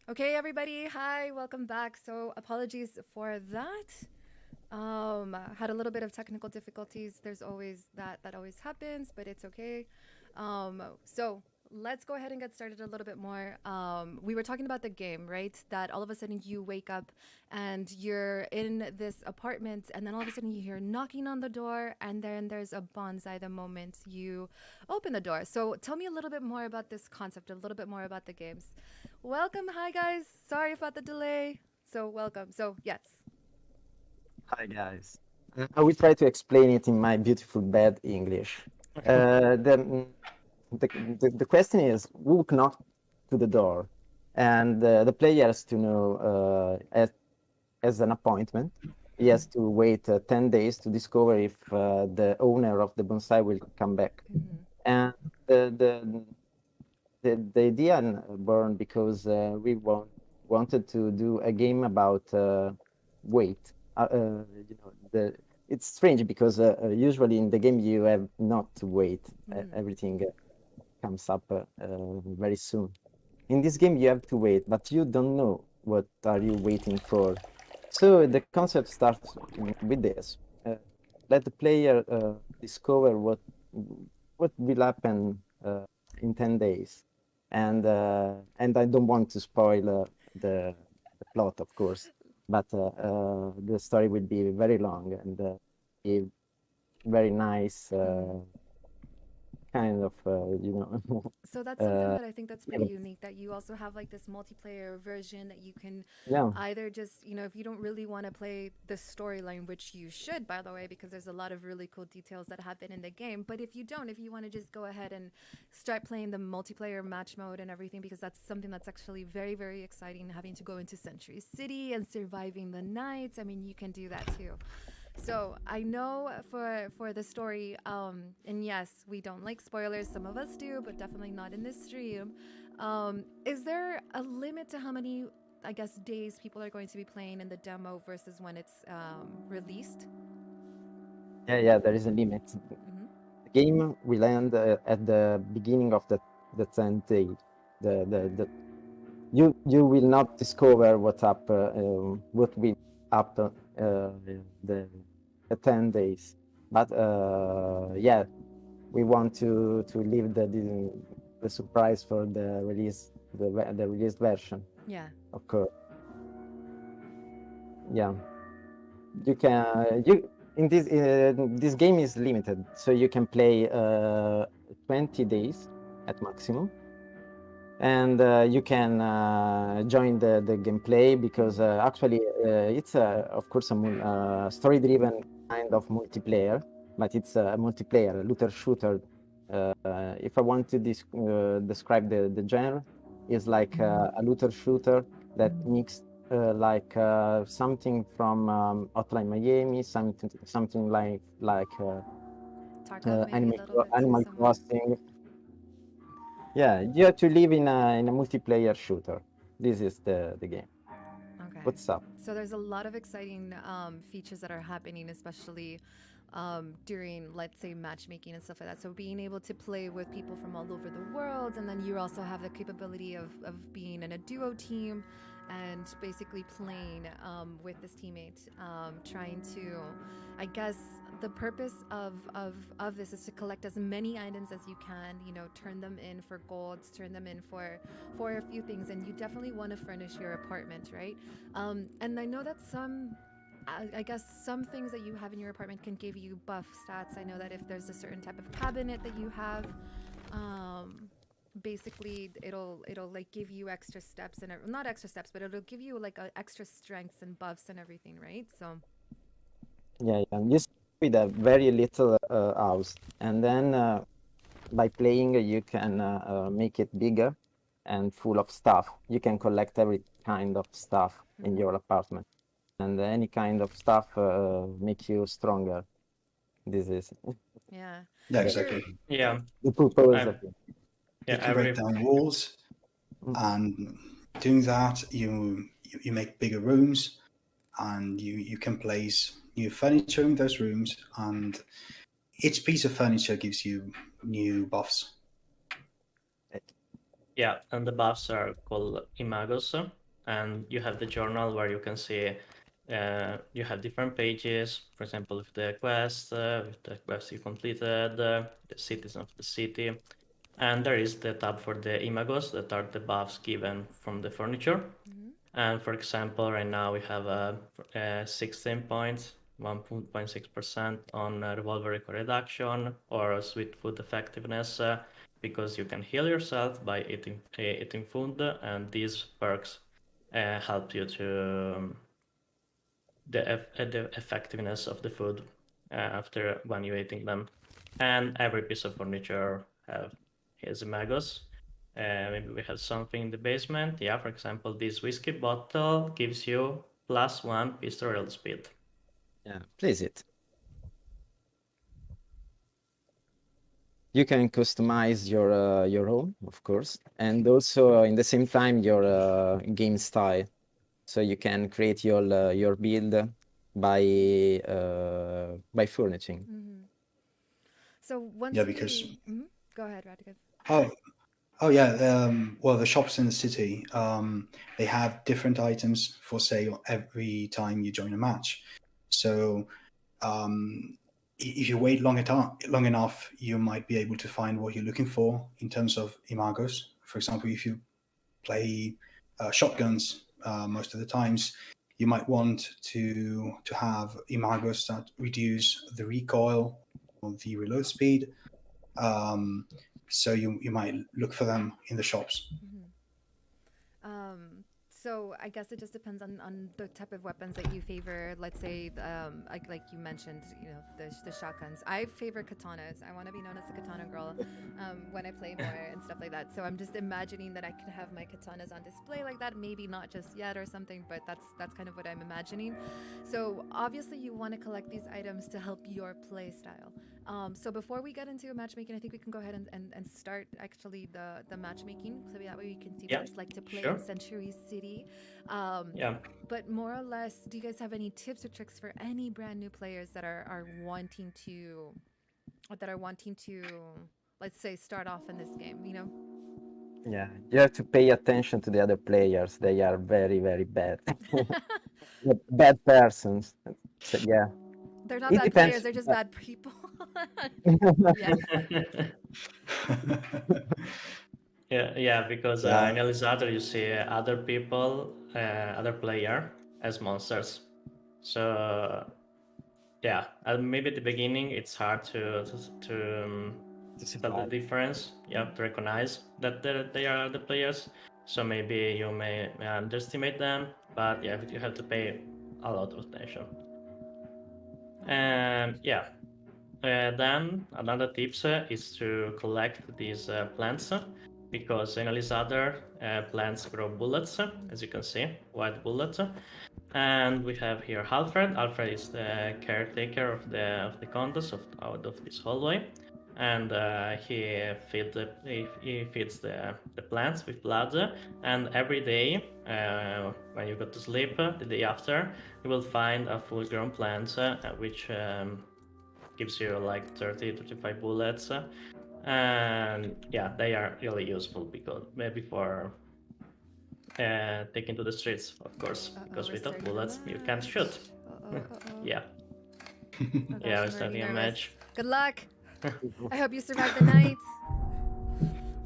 Okay, everybody. Hi, welcome back. So, apologies for that. Had a little bit of technical difficulties. There's always that always happens, but it's okay. So let's go ahead and get started a little bit more. We were talking about the game, right? That all of a sudden you wake up and you're in this apartment, and then all of a sudden you hear knocking on the door, and then there's a bonsai the moment you open the door. So tell me a little bit more about this concept, a little bit more about the games. Welcome, hi guys. Sorry about the delay. So welcome. So yes. Hi guys. I will try to explain it in my beautiful bad English. Uh, the, mm, the question is who knocked to the door, and the player has to know as an appointment. He has to wait 10 days to discover if the owner of the bonsai will come back. Mm-hmm. And the the the idea born because wanted to do a game about weight. It's strange because usually in the game you have not to wait. Mm-hmm. Everything comes up very soon. In this game you have to wait, but you don't know what are you waiting for. So the concept starts with this. Let the player discover what will happen in 10 days. And I don't want to spoil the plot, of course, but the story will be very long and be very nice, Mm-hmm. kind of, you know. So that's something uh, that I think that's pretty unique, that you also have like this multiplayer version that you can yeah, either just, if you don't really want to play the storyline, which you should, by the way, because there's a lot of really cool details that happen in the game. But if you don't, if you want to just go ahead and start playing the multiplayer match mode and everything, because that's something that's actually very, very exciting, having to go into Century City and surviving the night. I mean, you can do that too. So I know for the story, and yes, we don't like spoilers. Some of us do, but definitely not in this stream. Is there a limit to how many, I guess, days people are going to be playing in the demo versus when it's released? yeah, there is a limit. Mm-hmm. The game will end at the beginning of the 10th day. The you will not discover what will up the the 10 days. But yeah, we want to leave the surprise for the release the released version, Yeah. of course. Yeah, you can you in this game is limited, so you can play 20 days at maximum. And you can join the gameplay because actually it's of course story-driven kind of multiplayer, but it's a multiplayer looter shooter. If I want to describe the genre, is like a looter shooter that mixed something from Hotline Miami, something Tarkov maybe a little bit too Animal somewhere. Crossing. Yeah, you have to live in a multiplayer shooter. This is the game. Okay. What's up? So there's a lot of exciting features that are happening, especially during, let's say, matchmaking and stuff like that. So being able to play with people from all over the world, and then you also have the capability of being in a duo team and basically playing with this teammate, trying to, I guess, the purpose of this is to collect as many items as you can, turn them in for golds, turn them in for a few things, and you definitely want to furnish your apartment, right? And I know that I guess some things that you have in your apartment can give you buff stats. I know that if there's a certain type of cabinet that you have, um, basically it'll like give you extra steps and not extra steps, but it'll give you like extra strengths and buffs and everything, right? So Yeah, yeah. You start with a very little house, and then by playing, you can make it bigger and full of stuff. You can collect every kind of stuff in mm-hmm. your apartment, and any kind of stuff make you stronger. This is Yeah, Yeah, is your exactly. Yeah, the purpose I of it. You yeah can I break really down walls, Mm. and doing that, you make bigger rooms, and you can place new furniture in those rooms, and each piece of furniture gives you new buffs. Yeah, and the buffs are called Imagos, and you have the journal where you can see you have different pages, for example, with the quest you completed, the cities of the city, and there is the tab for the Imagos that are the buffs given from the furniture. Mhm. And for example, right now we have 16 points, 1.6% on revolver recoil reduction or sweet food effectiveness, because you can heal yourself by eating food, and these perks help you to the effectiveness of the food after when you're eating them. And every piece of furniture have his magos. Maybe we have something in the basement. Yeah, for example, this whiskey bottle gives you +1 pistol speed. Yeah, place it. You can customize your home, of course, and also in the same time your game style. So you can create your build by furnishing. Mhm. So once Yeah, you because go ahead, Radical. oh, oh yeah. Well, the shops in the city, they have different items for sale every time you join a match. So if you wait long enough, you might be able to find what you're looking for in terms of imagos. For example, if you play shotguns most of the times, you might want to have imagos that reduce the recoil or the reload speed. Um, so you might look for them in the shops. Mhm. So I guess it just depends on the type of weapons that you favor. Let's say, like you mentioned, you know, the shotguns. I favor katanas. I want to be known as the katana girl when I play more and stuff like that. So I'm just imagining that I could have my katanas on display like that. Maybe not just yet or something, but that's kind of what I'm imagining. So obviously you want to collect these items to help your play style. So before we get into matchmaking, I think we can go ahead and start actually the matchmaking. So that way we can see what Yeah, it's like to play in sure. Century City. Um, Yeah. but more or less, do you guys have any tips or tricks for any brand new players are wanting to, let's say, start off in this game? You know. Yeah, you have to pay attention to the other players. They are very, very bad. Bad persons. So, yeah, They're not it bad players. depends. They're just bad people. Yes. Yeah, because Yeah, in Elizator you see other people, other player as monsters. So yeah, maybe at the beginning it's hard to tell the Survive. difference. You have to recognize that they are the players. So maybe you may underestimate them, but yeah, you have to pay a lot of attention. And yeah, then another tips is to collect these plants, because in Alizadar plants grow bullets, as you can see, white bullets. And we have here Alfred. Alfred is the caretaker of the condos out of this hallway, and he feeds the plants with blood. And every day, when you go to sleep, the day after, you will find a full-grown plant, which gives you like 30-35 bullets. And yeah, they are really useful because maybe for taking to the streets, of course, because We're without starting a bullets you can't match. shoot. Uh-oh. Yeah, Oh gosh, yeah, we're I'm already starting a nervous. match. Good luck. I hope you survive the night.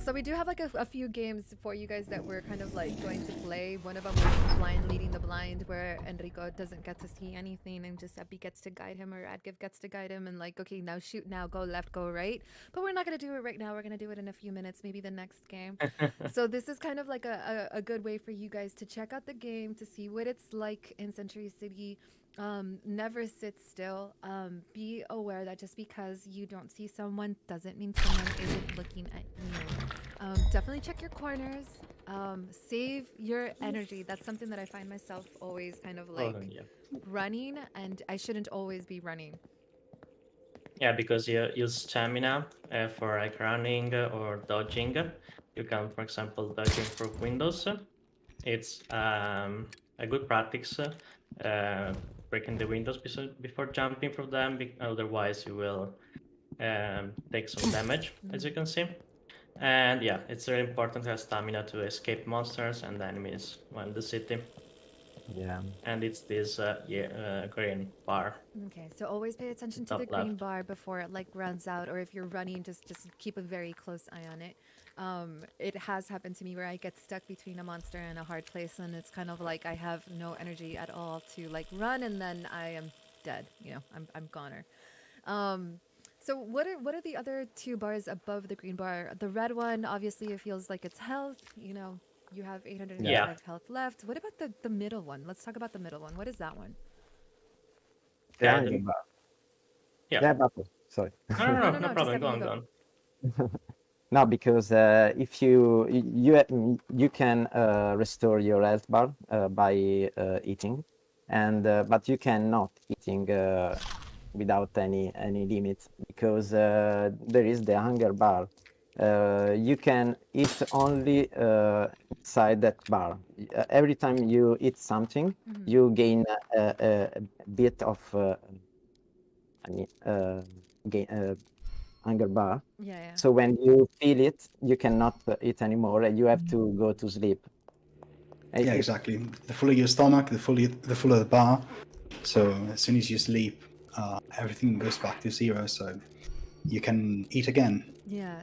So we do have like a few games for you guys that we're kind of like going to play. One of them was blind leading the blind, where Enrico doesn't get to see anything and just Epi gets to guide him, or Adgiv gets to guide him and like, okay, now shoot, now go left, go right. But we're not gonna do it right now. We're gonna do it in a few minutes, maybe the next game. So this is kind of like a good way for you guys to check out the game, to see what it's like in Century City. Never sit still. Be aware that just because you don't see someone doesn't mean someone isn't looking at you. Definitely check your corners. Save your energy. That's something that I find myself always kind of like Oh, yeah. running, and I shouldn't always be running. Yeah, because you use stamina for like running or dodging. You can, for example, dodging for windows. It's a good practice, breaking the windows before jumping from them. Otherwise, you will take some damage, as you can see. And yeah, it's very important to have stamina to escape monsters and enemies while in the city. Yeah. And it's this green bar. Okay, so always pay attention to the Top green left. bar before it like runs out, or if you're running, just keep a very close eye on it. It has happened to me where I get stuck between a monster and a hard place, and it's kind of like I have no energy at all to like run, and then I am dead. You know, I'm goner. So what are the other two bars above the green bar? The red one, obviously, it feels like it's health. You know, you have 885 Yeah. health left. What about the middle one? Let's talk about the middle one. What is that one? The Yeah, hunger the- bar. Yeah. Yeah, Bapo. Sorry. No, No, no just problem. have Go you on, go. go on. No, because if you can restore your health bar by eating, and but you cannot eating without any limit, because there is the hunger bar. You can eat only inside that bar. Every time you eat something, you gain a bit of gain hunger bar. Yeah. So when you feel it, you cannot eat anymore, and you have to go to sleep. And Yeah, exactly. The fuller your stomach, the fuller the bar. So as soon as you sleep, everything goes back to zero. So you can eat again. Yeah.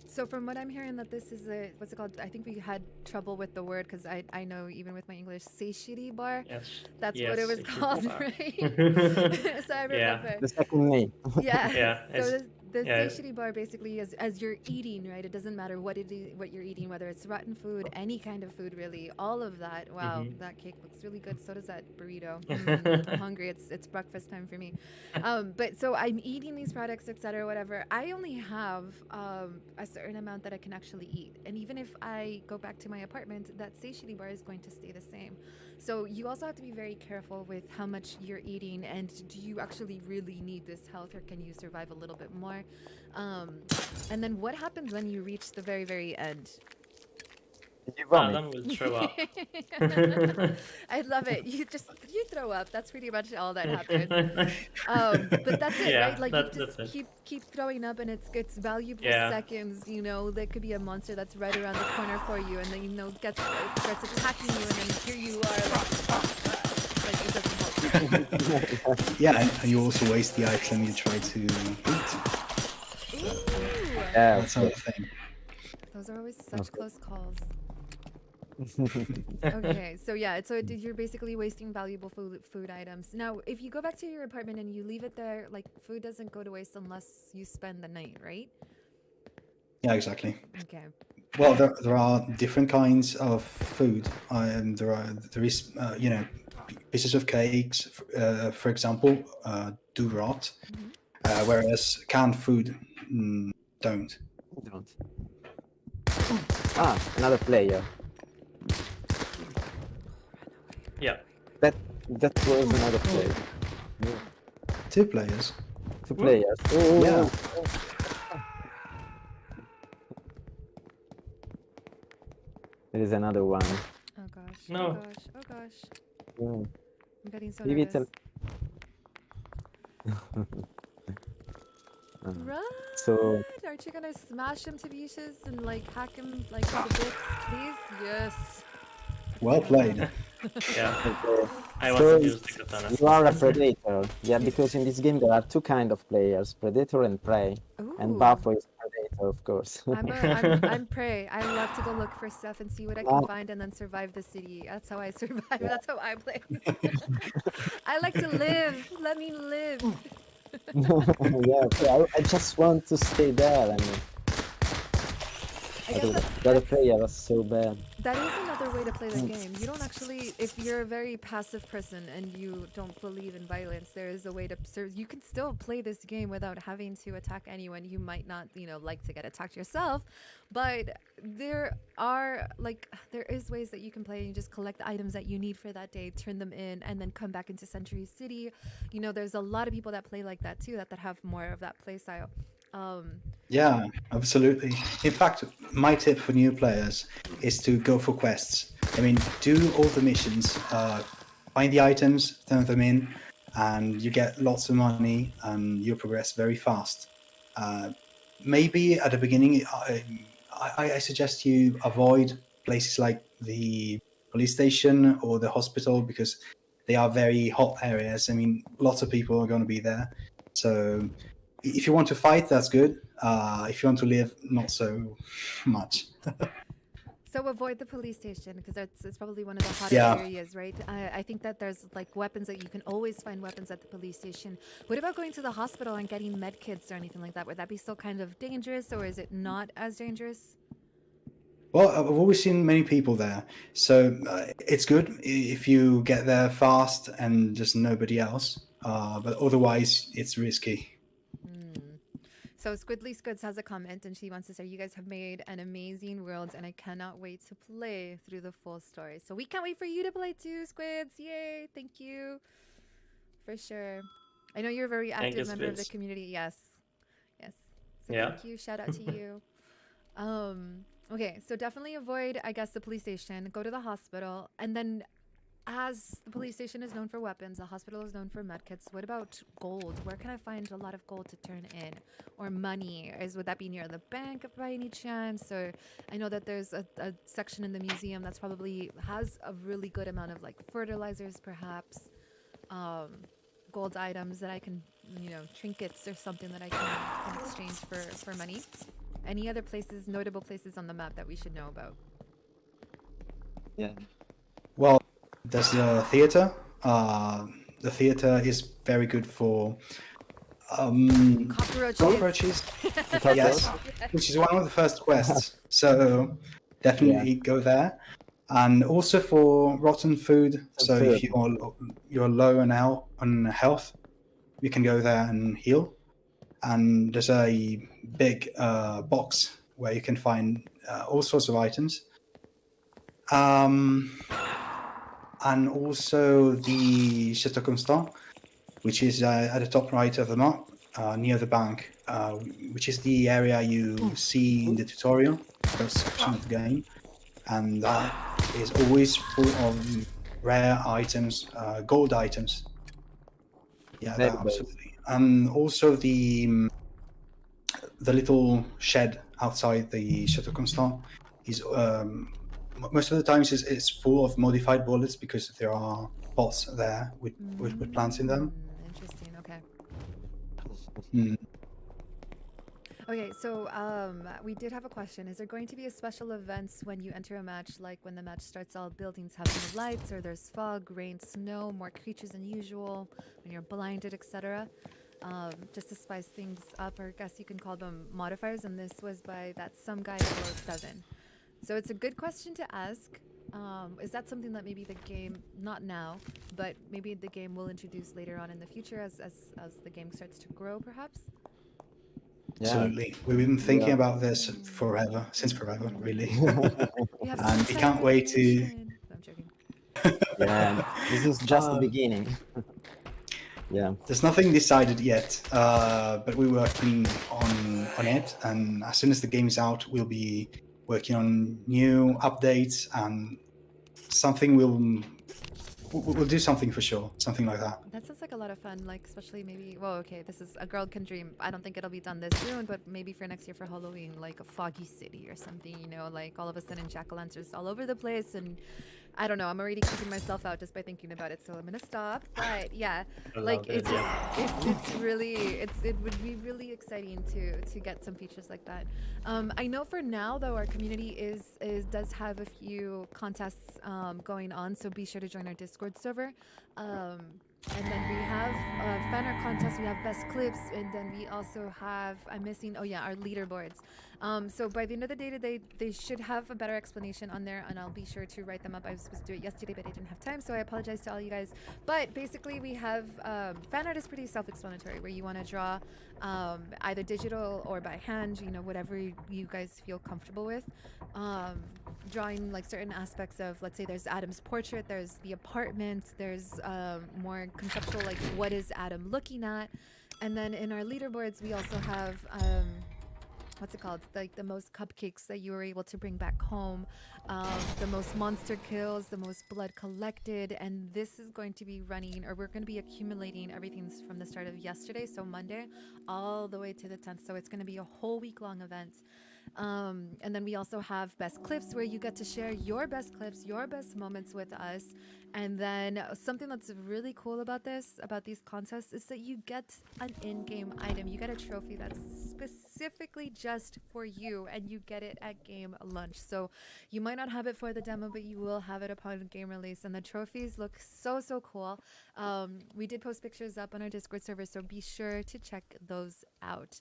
So from what I'm hearing, that this is a what's it called? I think we had trouble with the word because I know even with my English, satiety bar. Yes. That's what it was Yes, it is called, bar. right? So I remember. the second name. Yeah. Yeah, So it's- the yeah. satiety bar basically is as you're eating, right? It doesn't matter what what you're eating, whether it's rotten food, any kind of food, really. All of that. Wow, that cake looks really good. So does that burrito. I'm hungry. It's breakfast time for me. But so I'm eating these products, etc., whatever. I only have a certain amount that I can actually eat, and even if I go back to my apartment, that satiety bar is going to stay the same. So you also have to be very careful with how much you're eating, and do you actually really need this health, or can you survive a little bit more? And then what happens when you reach the very, very end? You vomit. Adam will throw up. I love it. You throw up. That's pretty much all that happens. But that's it, Yeah, right? Like that- you just that's it. keep throwing up, and it's valuable Yeah. seconds. You know, there could be a monster that's right around the corner for you, and then starts attacking you, and then here you are, like it doesn't help. Yeah, and you also waste the item you try to eat. Ooh, Yeah, That's another thing. those are always such close calls. Okay, so yeah, so you're basically wasting valuable food items. Now, if you go back to your apartment and you leave it there, like food doesn't go to waste unless you spend the night, right? Yeah, exactly. Okay. Well, there are different kinds of food. There is pieces of cakes, for example, do rot, whereas canned food don't. Don't. Ah, another player. Yeah. That was another player. Yeah. 2 players. 2 players. Oh, Yeah. There is another one. Oh gosh. No. Oh gosh. Oh gosh. Mm. I'm getting so Leave it nervous. Right. So Aren't you gonna smash him to pieces and like hack him like to bits, please? Yes. Well played. Yeah. okay. I want So to use the katana. You are a predator. Yeah, because in this game there are 2 kind of players, predator and prey. And Ooh. Bafo is predator, of course. I'm prey. I love to go look for stuff and see what I can Ah. find and then survive the city. That's how I survive. That's how I play. I like to live. Let me live. yeah, okay, I just want to stay there. I mean, I guess the other player was so bad. that is another way to play the game. You don't actually, if you're a very passive person and you don't believe in violence, there is a way to serve. You can still play this game without having to attack anyone. You might not, like to get attacked yourself, but there is ways that you can play. You just collect the items that you need for that day, turn them in, and then come back into Century City. There's a lot of people that play like that too, that have more of that play style. Yeah, absolutely. In fact, my tip for new players is to go for quests. I mean, do all the missions, find the items, turn them in, and you get lots of money and you progress very fast. Maybe at the beginning, I suggest you avoid places like the police station or the hospital because they are very hot areas. I mean, lots of people are going to be there. So if you want to fight, that's good. If you want to live, not so much. So avoid the police station because it's probably one of the hotter Yeah. areas, right? I think that there's like weapons that you can always find weapons at the police station. What about going to the hospital and getting med kits or anything like that? Would that be still kind of dangerous, or is it not as dangerous? Well, I've always seen many people there, so it's good if you get there fast and just nobody else. But otherwise, it's risky. So Squidly Squids has a comment and she wants to say, you guys have made an amazing world and I cannot wait to play through the full story. So we can't wait for you to play too, Squids. Yay. Thank you. For sure. I know you're a very Thank you, active member of the Squids. community. Yes. Yes. So Yeah. thank you. Shout out to you. Okay, so definitely avoid, I guess, the police station. Go to the hospital. And then as the police station is known for weapons, the hospital is known for medkits. What about gold? Where can I find a lot of gold to turn in? Or money? Would that be near the bank by any chance? Or I know that there's a section in the museum that's probably has a really good amount of like fertilizers, perhaps. Gold items that I can, trinkets or something that I can exchange for money. Any other places, notable places on the map that we should know about? Yeah. Well, there's the theater. The theater is very good for Cockroaches. cockroaches. Yes, which is one of the first quests. So definitely go there, and also for rotten food. So if you're low on health, you can go there and heal. And there's a big box where you can find all sorts of items. And also the Chateau Constant, which is at the top right of the map, near the bank, which is the area you see in the tutorial, first section of the game. And that is always full of rare items, gold items. Yeah, Very that, base. absolutely. And also the little shed outside the Chateau Constant is most of the times it's full of modified bullets because there are pots there with plants in them. Interesting. Okay. Mm. Okay, so we did have a question. Is there going to be a special events when you enter a match, like when the match starts, all buildings have no lights, or there's fog, rain, snow, more creatures than usual, when you're blinded, etc.? Just to spice things up, or I guess you can call them modifiers, and this was by that some guy 007. So it's a good question to ask. Is that something that maybe the game, not now, but maybe the game will introduce later on in the future as the game starts to grow, perhaps? Yeah. Absolutely. We've been thinking Yeah. about this since forever, really. We have And some we can't wait to. information. No, I'm joking. Yeah. This is just the beginning. Yeah. There's nothing decided yet, but we're working on it. And as soon as the game's out, we'll be working on new updates and something we'll do something for sure, something like that. That sounds like a lot of fun, like especially maybe, well, okay, this is a girl can dream. I don't think it'll be done this soon, but maybe for next year for Halloween, like a foggy city or something, like all of a sudden jack-o'-lanterns all over the place. And I don't know, I'm already creeping myself out just by thinking about it, so I'm gonna stop. But yeah, like it's really, it would be really exciting to get some features like that. I know for now though, our community does have a few contests going on, so be sure to join our Discord server. And then we have fan art contests, we have best clips, and then we also have, our leaderboards. So by the end of the day today, they should have a better explanation on there, and I'll be sure to write them up. I was supposed to do it yesterday, but I didn't have time, so I apologize to all you guys. But basically, we have fan art is pretty self-explanatory, where you want to draw either digital or by hand, whatever you guys feel comfortable with. Drawing like certain aspects of, let's say there's Adam's portrait, there's the apartment, there's more conceptual, like what is Adam looking at. And then in our leaderboards, we also have what's it called, like the most cupcakes that you were able to bring back home, the most monster kills, the most blood collected. And this is going to be running, or we're going to be accumulating everything from the start of yesterday, so Monday, all the way to the 10th. So it's going to be a whole week long event. And then we also have best clips where you get to share your best clips, your best moments with us. And then something that's really cool about these contests, is that you get an in-game item. You get a trophy that's specifically just for you, and you get it at game lunch. So you might not have it for the demo, but you will have it upon game release. And the trophies look so cool. We did post pictures up on our Discord server, so be sure to check those out.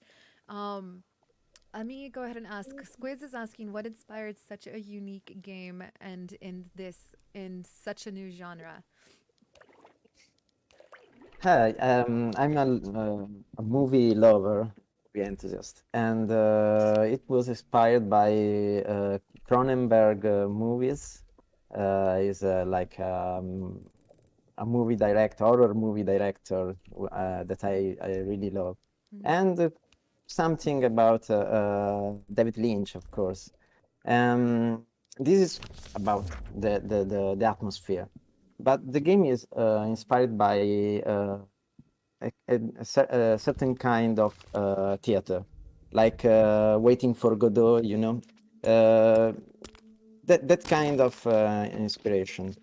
Let me go ahead and ask. Squids is asking, what inspired such a unique game and in such a new genre? Hi, I'm a movie lover, movie enthusiast, and it was inspired by Cronenberg movies. He's like a movie director, horror movie director that I really love, and something about David Lynch, of course. This is about the atmosphere, but the game is inspired by a certain kind of theater, like Waiting for Godot, you know, that kind of inspiration.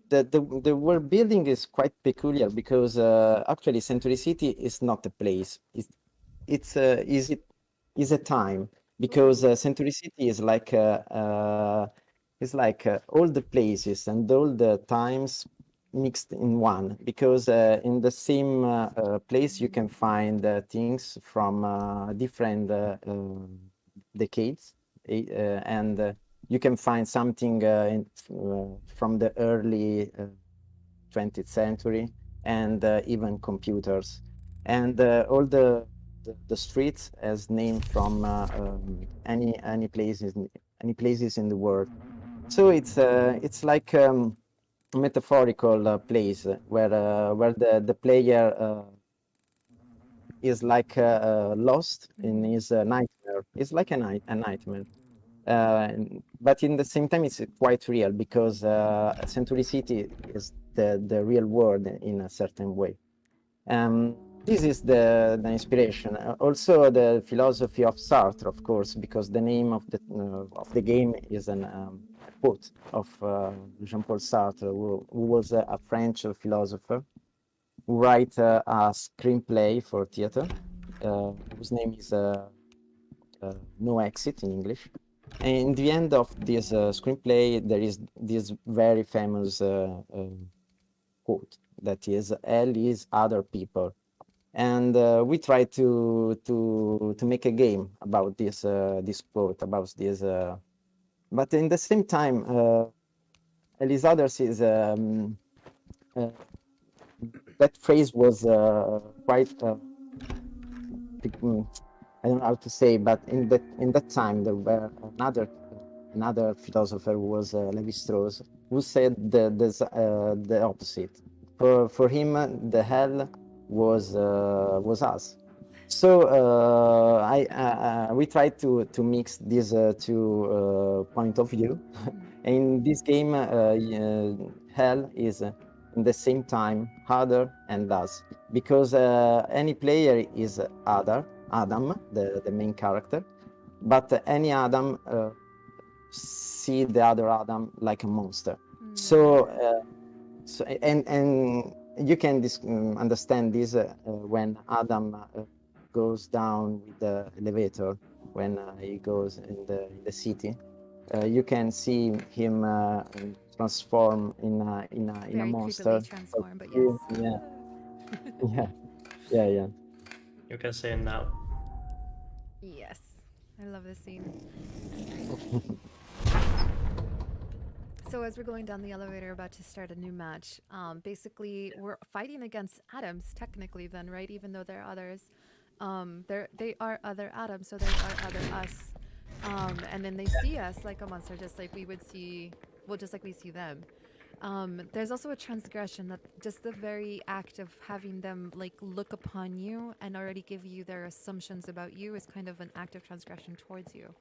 The world building is quite peculiar because actually Century City is not a place. It's is a time, because Century City is like all the places and all the times mixed in one, because in the same place you can find things from different decades, and you can find something from the early 20th century, and even computers, and all the streets as named from any places in the world. So it's like metaphorical place where the player is like lost in his nightmare. It's like a nightmare. But in the same time, it's quite real, because Century City is the real world in a certain way. This is the inspiration. Also, the philosophy of Sartre, of course, because the name of the game is an quote of Jean-Paul Sartre, who was a French philosopher who wrote a screenplay for theater, whose name is No Exit in English. And in the end of this screenplay, there is this very famous quote that is, "Hell is other people." And we try to make a game about this quote, about this. But in the same time, Ellis Others is that phrase was quite. I don't know how to say, but in that time there were another philosopher who was Levi-Strauss, who said the opposite. For him, the hell was us. So we tried to mix these two point of view. In this game, hell is in the same time other and us, because any player is Adam, the main character, but any Adam see the other Adam like a monster. So and you can understand this when Adam goes down with the elevator, when he goes in the city. You can see him transform in a monster. Creepily transform, but yes. Yeah. You can say it now. Yes, I love this scene. So as we're going down the elevator, about to start a new match, basically we're fighting against atoms, technically then, right? Even though there are others. They are other atoms, so they are other us. And then they see us like a monster, just like we would see, well, just like we see them. There's also a transgression, that just the very act of having them like look upon you and already give you their assumptions about you is kind of an act of transgression towards you.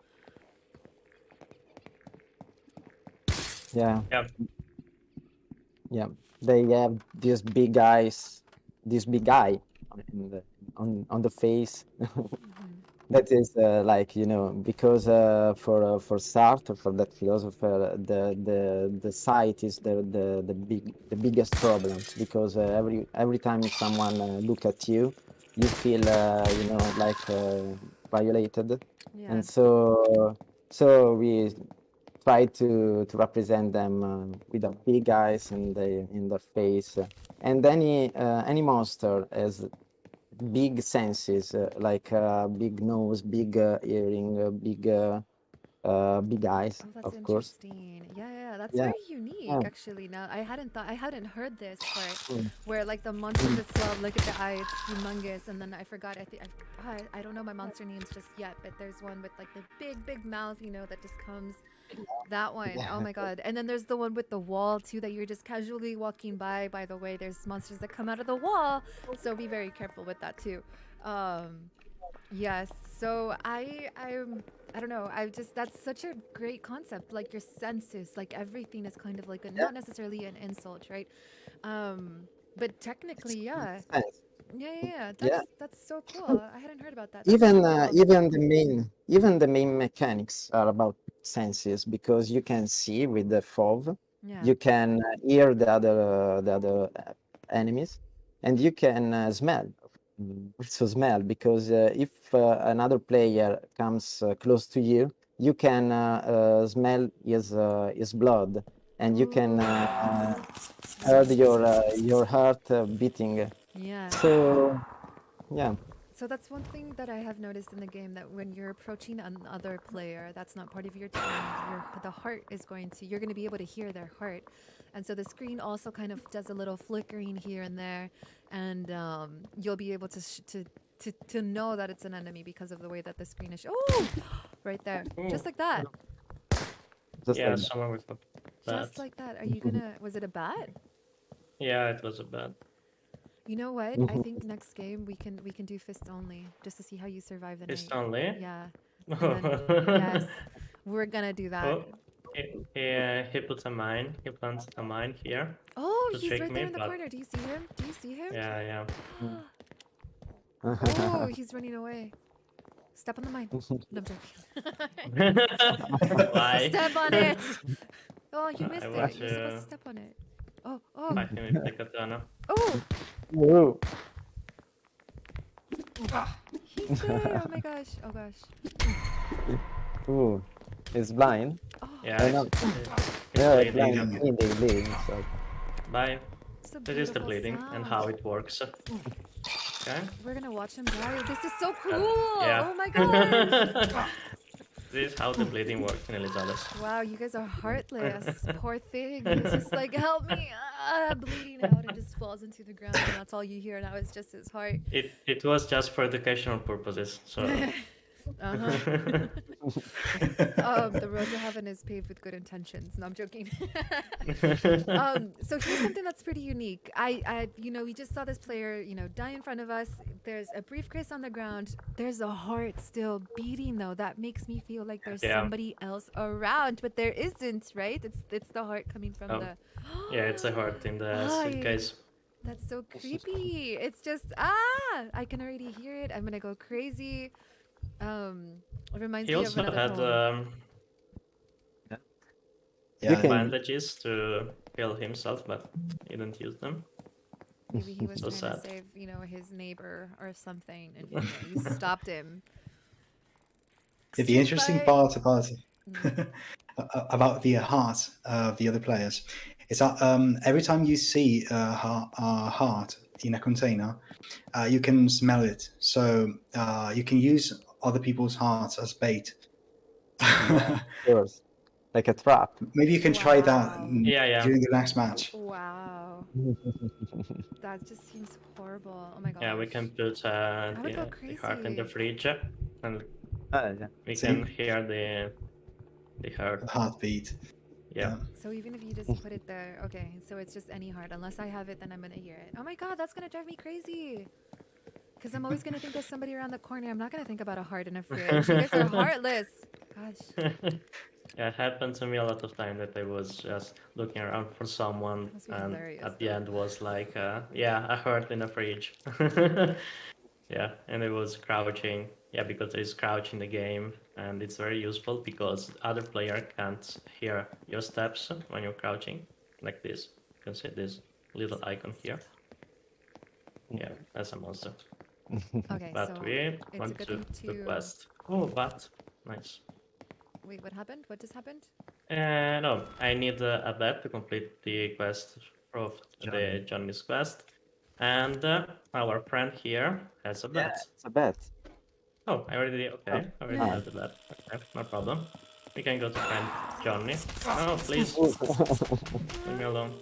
Yeah. Yeah. Yeah. They have these big eyes, this big eye on the face. that is like because for Sartre, for that philosopher, the sight is the biggest problem, because every time someone look at you, you feel like violated, Yeah. and so we try to represent them with a big eyes in their face, and any monster has big senses, like big nose, big earring, big eyes, Oh, that's of course. interesting. Yeah, that's Yeah, very unique yeah. actually. Now I hadn't heard this part Mm. where like the monsters itself, look at the eye, it's humongous, and then I forgot. I think I don't know my monster names just yet, but there's one with like the big mouth, that just comes. That one. Yeah. Oh my god. And then there's the one with the wall too that you're just casually walking by. By the way, there's monsters that come out of the wall, so be very careful with that too. Um, Yes. So I don't know. I just that's such a great concept. Like your senses, like everything is kind of like a Yeah. not necessarily an insult, right? But technically, yeah. Sense. Yeah. Yeah. That's so cool. I hadn't heard about that. That's Even super cool. even the main mechanics are about senses, because you can see with the FOV, Yeah. you can hear the other enemies, and you can smell. Also smell, because if another player comes close to you, you can smell his blood, and you can hear your heart beating. Yeah. So yeah. So that's one thing that I have noticed in the game, that when you're approaching another player that's not part of your team, the heart is you're going to be able to hear their heart. And so the screen also kind of does a little flickering here and there, and you'll be able to know that it's an enemy because of the way that the screen is. Oh, right there, just like that, Just Yeah, like that. someone with a bat. just like that. Are you gonna? Was it a bat? Yeah, it was a bat. You know what? I think next game we can do fist only, just to see how you survive the Fist night. only? Yeah. And then, yes, we're gonna do that. Oh, he put a mine. He planted a mine here Oh, to he's trick right me, there in the but corner. Do you see him? Do you see him? yeah. Oh, he's running away. Step on the mine. No, I'm joking. Why? Step on it. Oh, you I missed want it. You're supposed to to step on it. Oh, fight him with the katana. oh. Whoa. He's dead. Oh my gosh. Oh gosh. Ooh, it's blind. Oh, Yeah, I it's, know. it's Yeah, bleeding. blind, bleeding. So Bye. it's a This is the beautiful bleeding and sound. how it works. Okay. We're gonna watch him die. This is so cool. Yeah. Oh my gosh. This is how the bleeding works in Elizabeth. Wow, you guys are heartless. Poor thing. He's just like, help me. Bleeding out and just falls into the ground. And that's all you hear now is just his heart. It was just for educational purposes. So Uh-huh. The road to heaven is paved with good intentions. No, I'm joking. So here's something that's pretty unique. We just saw this player, die in front of us. There's a briefcase on the ground. There's a heart still beating, though. That makes me feel like there's Yeah. somebody else around, but there isn't, right? It's the heart coming from Oh. the. yeah, it's a heart in the Hi. suitcase. That's so creepy. It's just I can already hear it. I'm gonna go crazy. It reminds He me of also another had poem. Yeah, can- bandages to heal himself, but he didn't use them. Maybe he was So trying sad. to save, his neighbor or something, and you stopped him. Yeah, the interesting Bye. part about Mm. about the heart of the other players is that every time you see a heart in a container, you can smell it. So you can use other people's hearts as bait. of course, like a trap. Maybe you can try that Wow. Yeah. during the next match. Wow, that just seems horrible. Oh my god. Yeah, we can put would go the heart in the crazy. fridge, and Yeah. we See? can hear the heart. Heartbeat. Yeah. So even if you just put it there, okay. So it's just any heart. Unless I have it, then I'm gonna hear it. Oh my god, that's gonna drive me crazy. Because I'm always gonna think there's somebody around the corner. I'm not gonna think about a heart in a fridge. You guys are heartless. Gosh. Yeah, it happened to me a lot of time that I was just looking around for someone, Must be and hilarious, at the though. end was like, a heart in a fridge. Yeah, and it was crouching Yeah, because there is crouch in the game, and it's very useful because other player can't hear your steps when you're crouching, like this. You can see this little icon here. Yeah, that's a monster. Okay, But so we it's a want good to thing the to quest. Oh, but nice. wait. What happened? What just happened? No, I need a bet to complete the quest of the Johnny's quest, and our friend here has a bet. It's a bet. Oh, I already okay. I already Yeah. have the bet. Okay, no problem. We can go to friend Johnny. Oh, please leave me alone.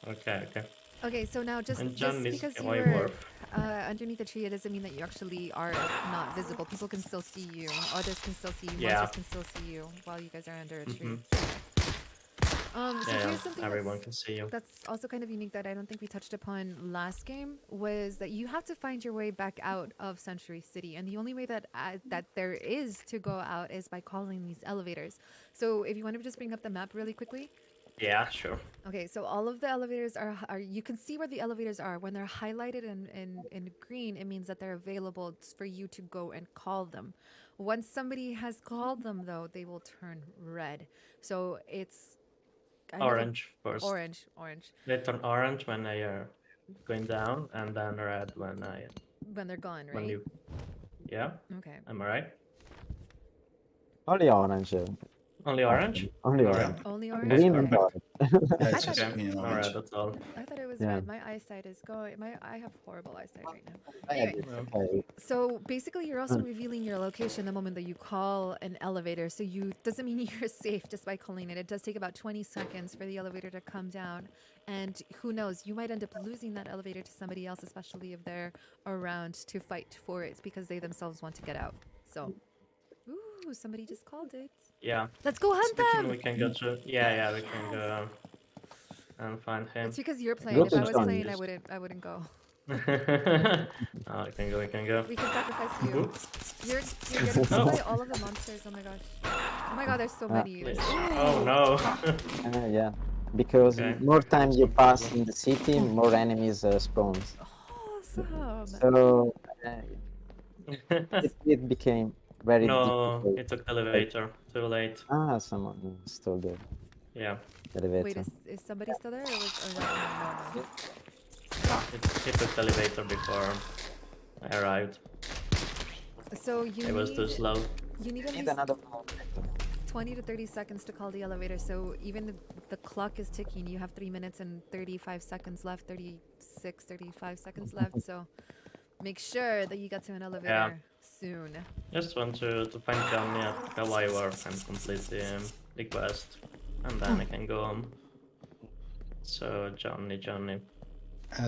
Okay, okay. Okay, so now just And just Johnny's because you way were worth. underneath the tree, it doesn't mean that you actually are not visible. People can still see you. Others can still see you. Yeah. Monsters can still see you while you guys are under a tree. Mhm. So Yeah, here's something everyone can see you. that's also kind of unique that I don't think we touched upon last game was that you have to find your way back out of Century City, and the only way that that there is to go out is by calling these elevators. So if you want to just bring up the map really quickly. Yeah, sure. Okay, so all of the elevators are you can see where the elevators are. When they're highlighted in green, it means that they're available for you to go and call them. Once somebody has called them, though, they will turn red. So it's kind of a- Orange first. orange They turn orange when they are going down, and then red when when they're gone, when right? you. Yeah, Okay. am I right? Only orange. Only orange? Only Alright. orange. Only orange. Green perfect. and orange. Yeah, I it's thought just it green and All orange. right, that's all. I thought it was Yeah. red. My eyesight is going. I have horrible eyesight right now. Yeah, Anyway. it's okay. So basically, you're also revealing your location the moment that you call an elevator. So you doesn't mean you're safe just by calling it. It does take about 20 seconds for the elevator to come down, and who knows, you might end up losing that elevator to somebody else, especially if they're around to fight for it because they themselves want to get out. So, ooh, somebody just called it. Yeah. Let's go hunt them. We can go to. Yeah, we can go and find him. It's because you're playing. Go If to I was Johnny. playing, I wouldn't go. Oh, we can go. We can go. We can sacrifice you. Oops. You're getting killed by all of the monsters. Oh my gosh. Oh my god, there's so many. Please. There's- Oh no. Yeah, because Okay. more time you pass in the city, more enemies spawn. Awesome. So it became very No, difficult. it took the elevator. Too late. Ah, someone stole the Yeah. elevator. Wait, is somebody still there? Or no? He took the elevator before I arrived. So you It was too need, slow. you need at Need least another 20 to 30 seconds to call the elevator. So even the clock is ticking. You have 3 minutes and 35 seconds left, 36, 35 seconds left. So make sure that you get to an elevator soon. Just want to find Johnny at Kawaii Wharf and complete the quest. And then I can go home. So Johnny.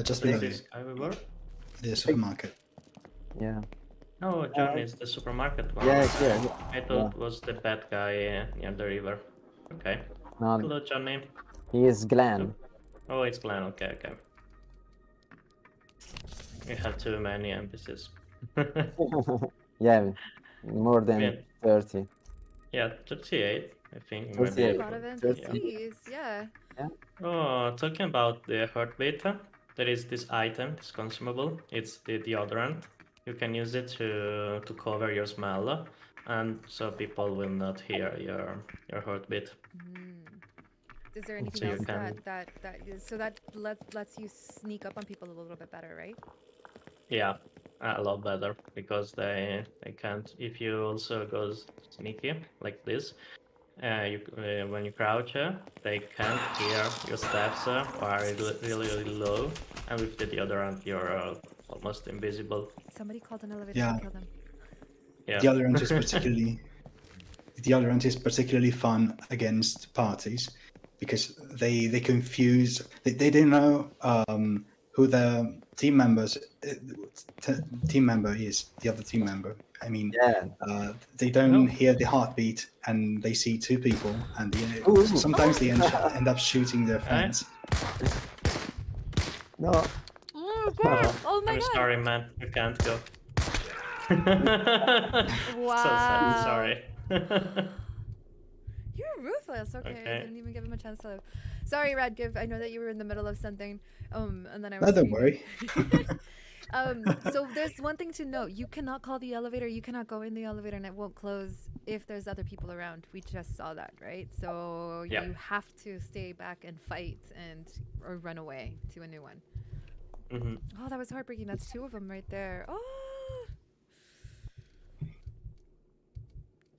Just This below is Kawaii Wharf? the supermarket. Yeah. No, Johnny is the supermarket one. Yeah, yeah. I thought it was the bad guy near the river. Okay. No, Hello, Johnny. he is Glenn. Oh, it's Glenn. Okay. We have too many NPCs. Yeah, more than Yeah. 30. Yeah, 38, I think. 38. A Maybe. lot of Thirty. NPCs, yeah. Oh, talking about the heartbeat, there is this item, this consumable. It's the deodorant. You can use it to cover your smell, and so people will not hear your heartbeat. Is there anything So you else can- that lets you sneak up on people a little bit better, right? Yeah, a lot better because they can't. If you also go sneaky like this, when you crouch, they can't hear your steps are really low, and with the deodorant you're almost invisible. Somebody called an elevator Yeah. to kill them. Yeah. Deodorant is particularly fun against parties because they confuse they don't know who the team member is, the other team member. I mean, Yeah. they don't No. hear the heartbeat and they see two people and Ooh. sometimes they end up shooting their friends. No. Oh god! Oh my I'm god! sorry, man. You can't go. Wow. So sad. Sorry. You're ruthless. Okay, I Okay. didn't even give him a chance to live. Sorry, Radgiv. I know that you were in the middle of something. And then I No, was. don't worry. So there's one thing to note. You cannot call the elevator. You cannot go in the elevator, and it won't close if there's other people around. We just saw that, right? So Yeah. you have to stay back and fight or run away to a new one. Hmm. Oh, that was heartbreaking. That's 2 of them right there. Oh.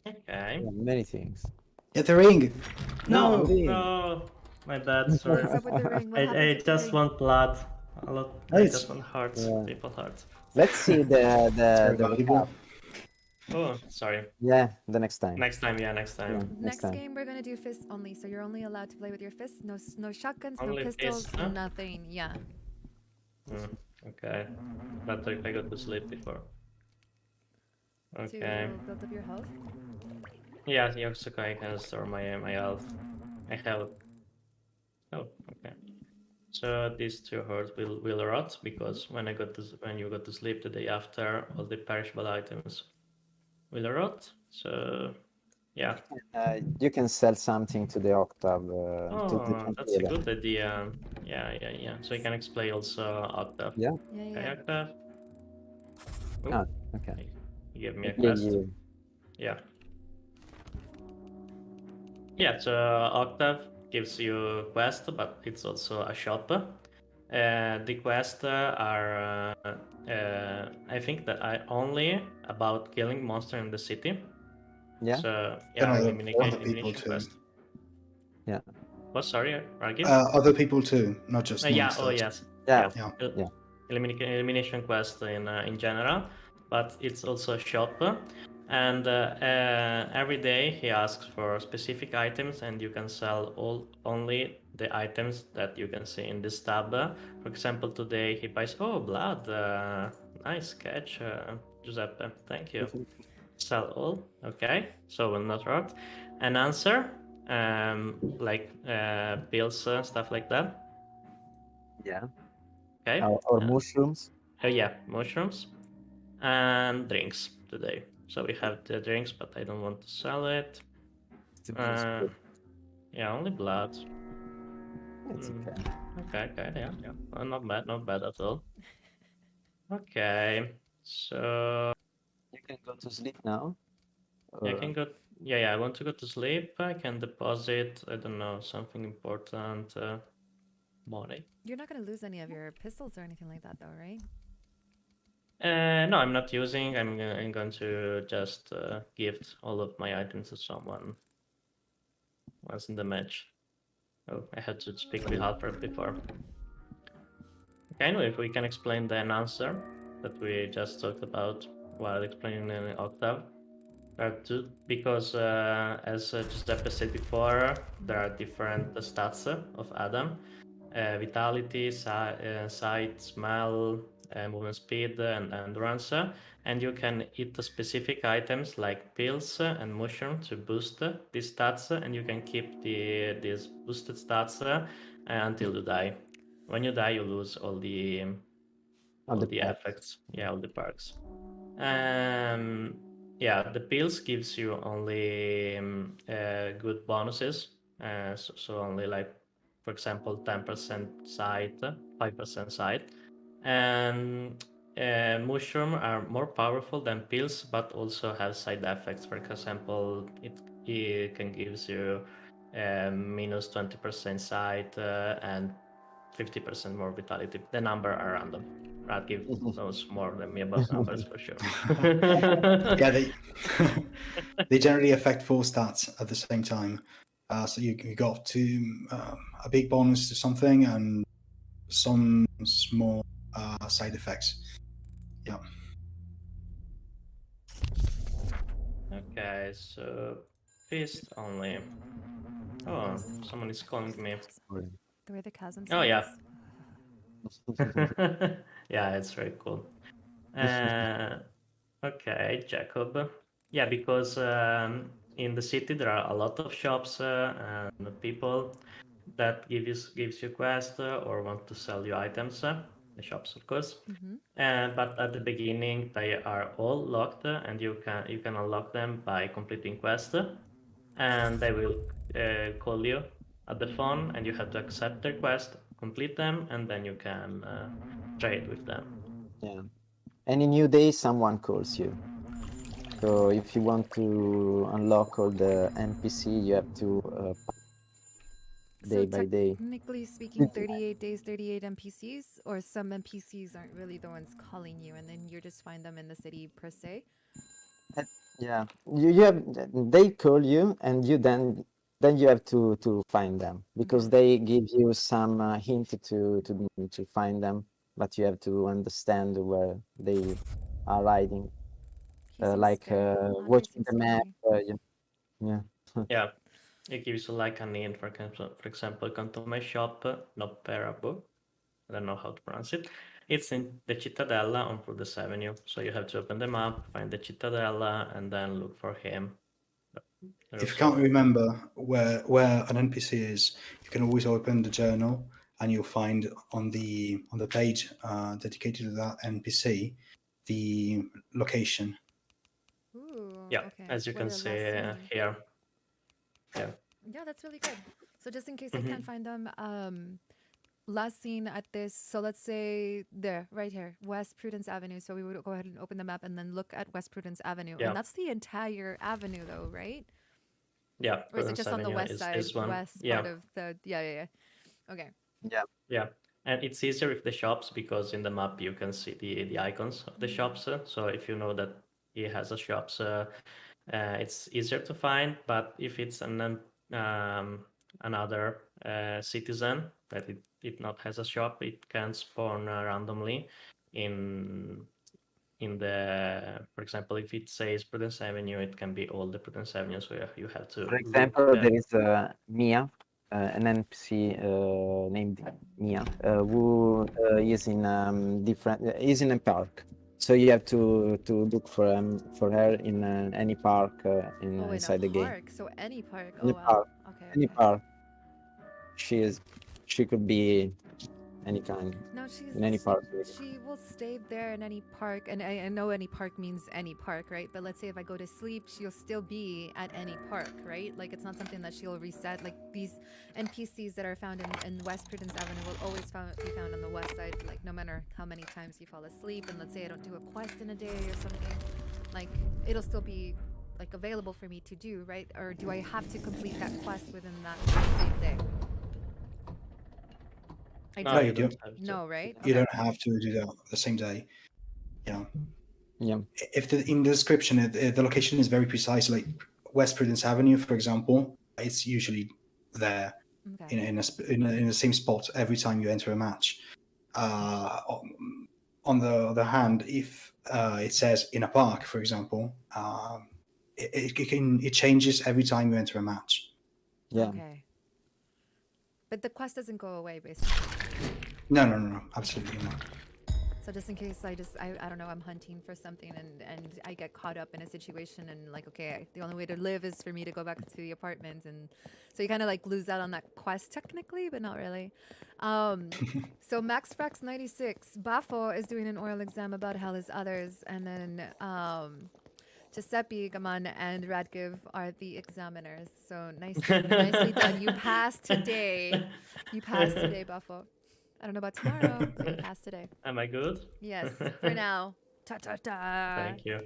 Okay. Yeah, many things. Get the ring. No, No. no, my bad. Sorry. What's up with the ring? What I happens with the just ring? want blood. A lot. I Nice. just want hearts. Yeah. People hearts. Let's see It's very the valuable. recap. Oh, sorry. Yeah, the next time. Next time, yeah, next time. Yeah, Next time. game, we're gonna do fists only. So you're only allowed to play with your fists. No shotguns, Only no pistols, fists, huh? nothing. Yeah. Okay. Better if I go to sleep before. Okay. To build up your health. Yeah, yes, okay, I can store my health. I have. Oh, okay. So these 2 hearts will rot because when you go to sleep the day after, all the perishable items will rot. So yeah. You can sell something to the Octave. To the Oh, that's a Tranquilla. good idea. Yeah. So you can explain also Octave. Yeah. Yeah, Okay, yeah. Octave. Oh, Ah, okay. you gave me a Yeah, quest. you- Yeah. Yeah, so Octave gives you quest, but it's also a shop. The quests are, I think that I only about killing monster in the city. Yeah. So And yeah, other elimination people too. quest. Yeah. What? Sorry, Ragib? Other people too, not just Yeah. Oh monsters. yes. Yeah. Yeah. Yeah. Elimination quest in general, but it's also a shop, and every day he asks for specific items, and you can sell only the items that you can see in this tab. For example, today he buys blood. Nice catch, Giuseppe. Thank you. Sell all. Okay, so will not rot. An answer, like pills, stuff like that. Yeah. Okay. Or mushrooms. Yeah, mushrooms and drinks today. So we have the drinks, but I don't want to sell it. It's good. Yeah, only blood. It's okay. Okay, yeah. Not bad at all. Okay, so You can go to sleep now. I can go. Yeah, I want to go to sleep. I can deposit. I don't know, something important. Money. You're not gonna lose any of your pistols or anything like that, though, right? No, I'm not using. I'm going to just gift all of my items to someone once in the match. Oh, I had to speak with Alfred before. Okay, anyway, if we can explain the answer that we just talked about while explaining in Octave. Because as Giuseppe said before, there are different stats of Adam. Vitality, sight, smell, movement speed, and endurance. And you can eat the specific items like pills and mushroom to boost these stats, and you can keep these boosted stats until you die. When you die, you lose all the effects. Yeah, all the perks. Yeah, the pills gives you only good bonuses. So only like, for example, 10% sight, 5% sight. And mushroom are more powerful than pills, but also have side effects. For example, it can gives you minus 20% sight and 50% more vitality. The number are random. Radgiv knows more than me about numbers for sure. Yeah, they generally affect 4 stats at the same time. So you got to a big bonus to something and some small side effects. Yeah. Okay, so fist only. Oh, someone is calling me. The way the chasm. Oh yeah. Yeah. Yeah, it's very cool. Okay, Jacob. Yeah, because in the city there are a lot of shops and people that gives you quest or want to sell you items. The shops, of course. But at the beginning they are all locked, and you can unlock them by completing quest, and they will call you at the phone, and you have to accept their quest, complete them, and then you can trade with them. Yeah. Any new day, someone calls you. So if you want to unlock all the NPC, you have to day by day. Technically speaking, 38 days, 38 NPCs, or some NPCs aren't really the ones calling you, and then you just find them in the city per se. Yeah, you have they call you, and you then you have to find them because they give you some hint to find them, but you have to understand where they are riding, He seems like scared. Andre watching seems the map. scary. Yeah. Yeah, it gives you like an hint. For example, come to my shop, not Perabo. I don't know how to pronounce it. It's in the Cittadella on Prudence Avenue. So you have to open the map, find the Cittadella, and then look for him. If you can't remember where an NPC is, you can always open the journal and you'll find on the page dedicated to that NPC the location. Ooh. Yeah, Okay. as you Where can they're see last seen. here. Yeah. Yeah, that's really good. So just in case I can't find them, last seen at this. So let's say there, right here, West Prudence Avenue. So we would go ahead and open the map and then look at West Prudence Avenue, Yeah. and that's the entire avenue, though, right? Yeah, Or is it Prudence just on the Avenue west is side, this one. west Yeah. part of the? Yeah. Okay. Yeah, and it's easier with the shops because in the map you can see the icons of the shops. So if you know that he has a shops, it's easier to find. But if it's another citizen that it not has a shop, it can spawn randomly in the. For example, if it says Prudence Avenue, it can be all the Prudence Avenues where you have to For look. example, there is Mia, an NPC named Mia, who is in is in a park. So you have to look for her in any park inside the game. Park. So any park. In Oh a wow. park. Okay. Any okay. park. She could be any kind. No, she's In any park. She will stay there in any park, and I know any park means any park, right? But let's say if I go to sleep, she'll still be at any park, right? Like it's not something that she'll reset. Like these NPCs that are found in West Prudence Avenue will always be found on the west side. Like no matter how many times you fall asleep, and let's say I don't do a quest in a day or something, like it'll still be like available for me to do, right? Or do I have to complete that quest within that same day? I No, you don't don't. have to. No, right? You Okay. don't have to do that the same day. Yeah. Yeah. If in the description the location is very precise, like West Prudence Avenue, for example, it's usually there Okay. in the same spot every time you enter a match. On the other hand, if it says in a park, for example, it changes every time you enter a match. Yeah. Okay. But the quest doesn't go away, basically. No, absolutely not. So just in case I don't know, I'm hunting for something and I get caught up in a situation and like, okay, the only way to live is for me to go back to the apartment. And so you kind of like lose out on that quest technically, but not really. So MaxFrax96, Bafo is doing an oral exam about hell as others. And then Giuseppe, Gaman, and Radgiv are the examiners. So nicely done. You passed today. You passed today, Buffo. I don't know about tomorrow, but you passed today. Am I good? Yes, for now. Ta-ta-ta. Thank you.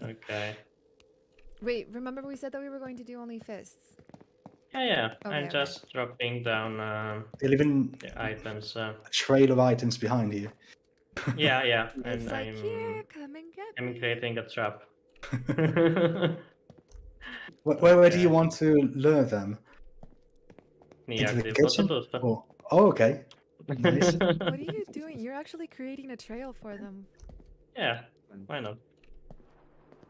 Okay. Wait, remember we said that we were going to do only fists? Yeah. Okay, I'm okay. just dropping down They live in the items. a trail of items behind you. Yeah. It's And like, here, come and get I'm me. creating a trap. Where do you Okay. want to lure them? Near Into the the kitchen? Waterloo. Oh, okay. Nice. What are you doing? You're actually creating a trail for them. Yeah, why not?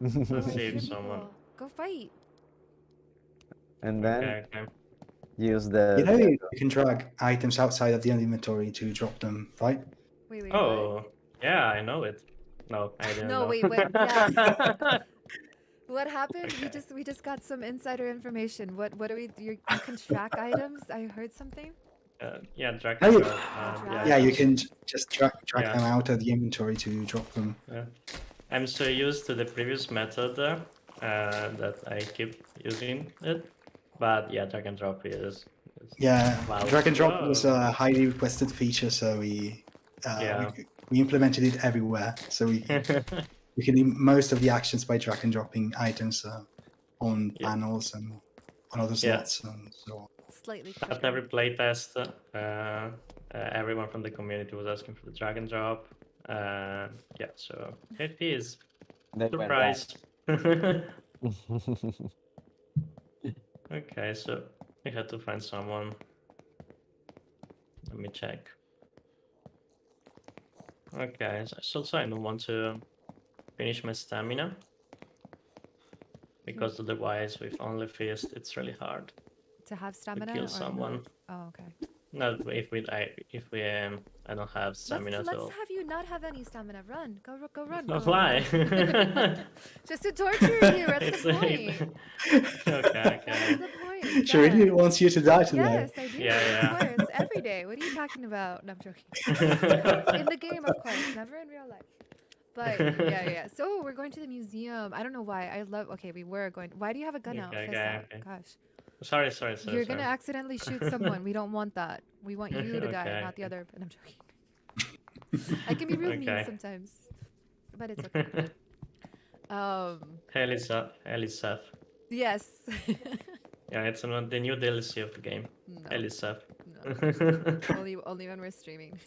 Oh, Let's see I hear if someone. people. Go fight. And then Okay. use the. You know you can drag items outside of the inventory to drop them, right? Wait, what? Oh, yeah, I know it. No, I didn't No, know. wait, what? Yes. What happened? Okay. We just got some insider information. What do you can track items? I heard something. Yeah, drag Oh, and you- drop. Drag. Yeah, you can just drag Yeah. them out of the inventory to drop them. Yeah. I'm so used to the previous method that I keep using it. But yeah, drag and drop is Yeah, Wow. drag and drop was Whoa. a highly requested feature, so we Yeah. we implemented it everywhere, so we can do most of the actions by drag and dropping items on Yeah. panels and on other Yeah. slots and so on. Slightly At quicker. every playtest, everyone from the community was asking for the drag and drop. Yeah, so it is They went surprise. right. Okay, so we had to find someone. Let me check. Okay, so I don't want to finish my stamina because otherwise with only fist it's really hard To have to stamina kill or someone. not? Oh, okay. No, if we I don't have stamina Let's at all. have you not have any stamina. Run. Go run. No, go fly. run. Just to torture you. That's the point. Okay. That's the point. She really God. wants you to die today. Yes, I do. Yeah. Of course. Every day. What are you talking about? No, I'm joking. In the game, of course. Never in real life. But yeah. So we're going to the museum. I don't know why. Okay, we were going. Why do you have a gun out? Fist out? Okay. Gosh. Sorry. You're going to accidentally shoot someone. We don't want that. We want you to die, Okay. not the other. And I'm joking. I can be real mean Okay. sometimes. But it's okay. Eliseth. Yes. Yeah, it's the new DLC of the game. No. Eliseth. No. Only when we're streaming.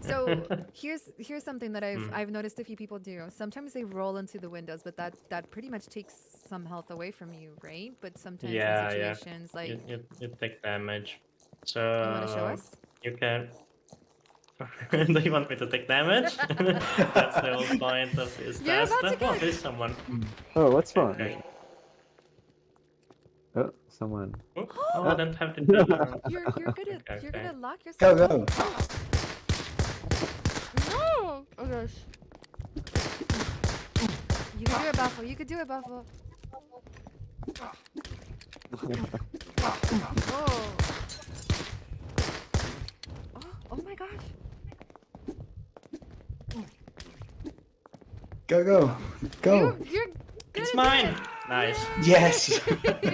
So here's something that I've noticed a few people do. Sometimes they roll into the windows, but that pretty much takes some health away from you, right? But sometimes Yeah, in yeah. situations like You take damage. So you want to show us? you can. Do you want me to take damage? That's the whole point of this You're test. about to Oh, get- there's someone. Oh, what's wrong? Okay. Oh, someone. Oh, I don't have the. You're gonna Okay. lock Go, yourself. go. No! Oh gosh. You can do it, Buffalo. You could do it, Buffalo. Oh. Oh my gosh. Go. You're good It's at mine. it. Nice. Yes.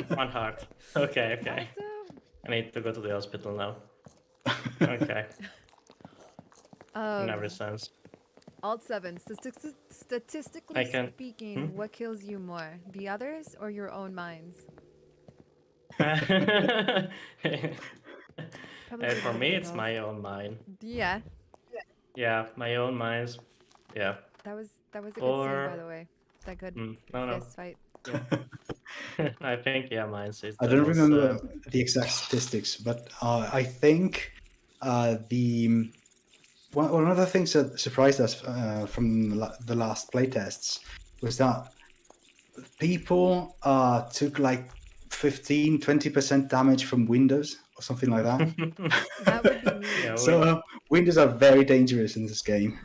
1 heart. Okay. Awesome. I need to go to the hospital now. Okay. Never sense. Alt 7. Statistically I can- speaking, what kills you more? The others or your own minds? For Probably me, both. it's my own mind. Yeah. Yeah, my own minds. Yeah. That was a good scene, Or- by the way. That good No. fist fight. I think mine is. I don't remember the exact statistics, but I think one of the things that surprised us from the last playtests was that people took like 15-20% damage from windows or something like that. That would be me. Yeah, So windows are very dangerous in this game.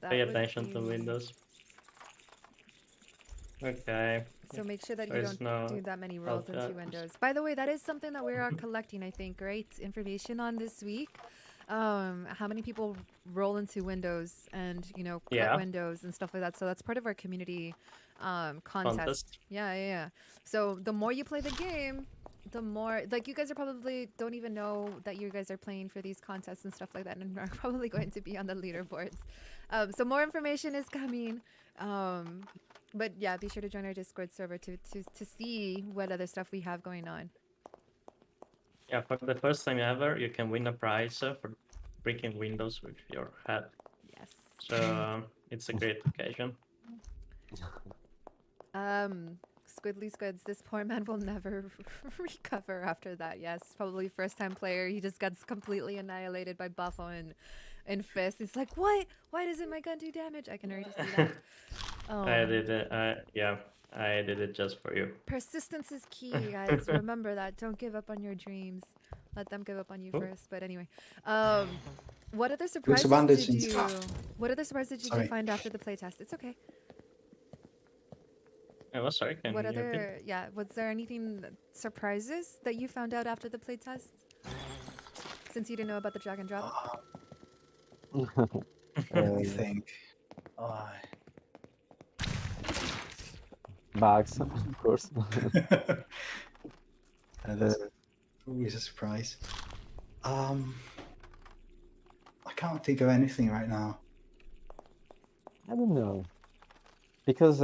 That pay would attention be to me. windows. Okay. So make sure that you There's don't no do that many rolls into outlet. windows. By the way, that is something that we are collecting, I think, right? Information on this week. How many people roll into windows and, quit Yeah. windows and stuff like that. So that's part of our community contest. Contest. Yeah. So the more you play the game, the more, like, you guys are probably don't even know that you guys are playing for these contests and stuff like that, and are probably going to be on the leaderboards. So more information is coming. But yeah, be sure to join our Discord server to see what other stuff we have going on. Yeah, for the first time ever, you can win a prize for breaking windows with your head. Yes. So it's a great occasion. Squidly Squids, this poor man will never recover after that. Yes, probably first time player. He just got completely annihilated by Buffo and Fist. It's like, what? Why doesn't my gun do damage? I can already see that. I did it. I did it just for you. Persistence is key, guys. Remember that. Don't give up on your dreams. Let them give up on you first. But anyway, what other surprises bandage did in- you? What other surprises did you Sorry. find after the playtest? It's okay. I was sorry. Can What you repeat? other? Yeah. Was there anything surprises that you found out after the playtest? Since you didn't know about the drag and drop. I think. Bugs, of course. That's always a surprise. I can't think of anything right now. I don't know. Because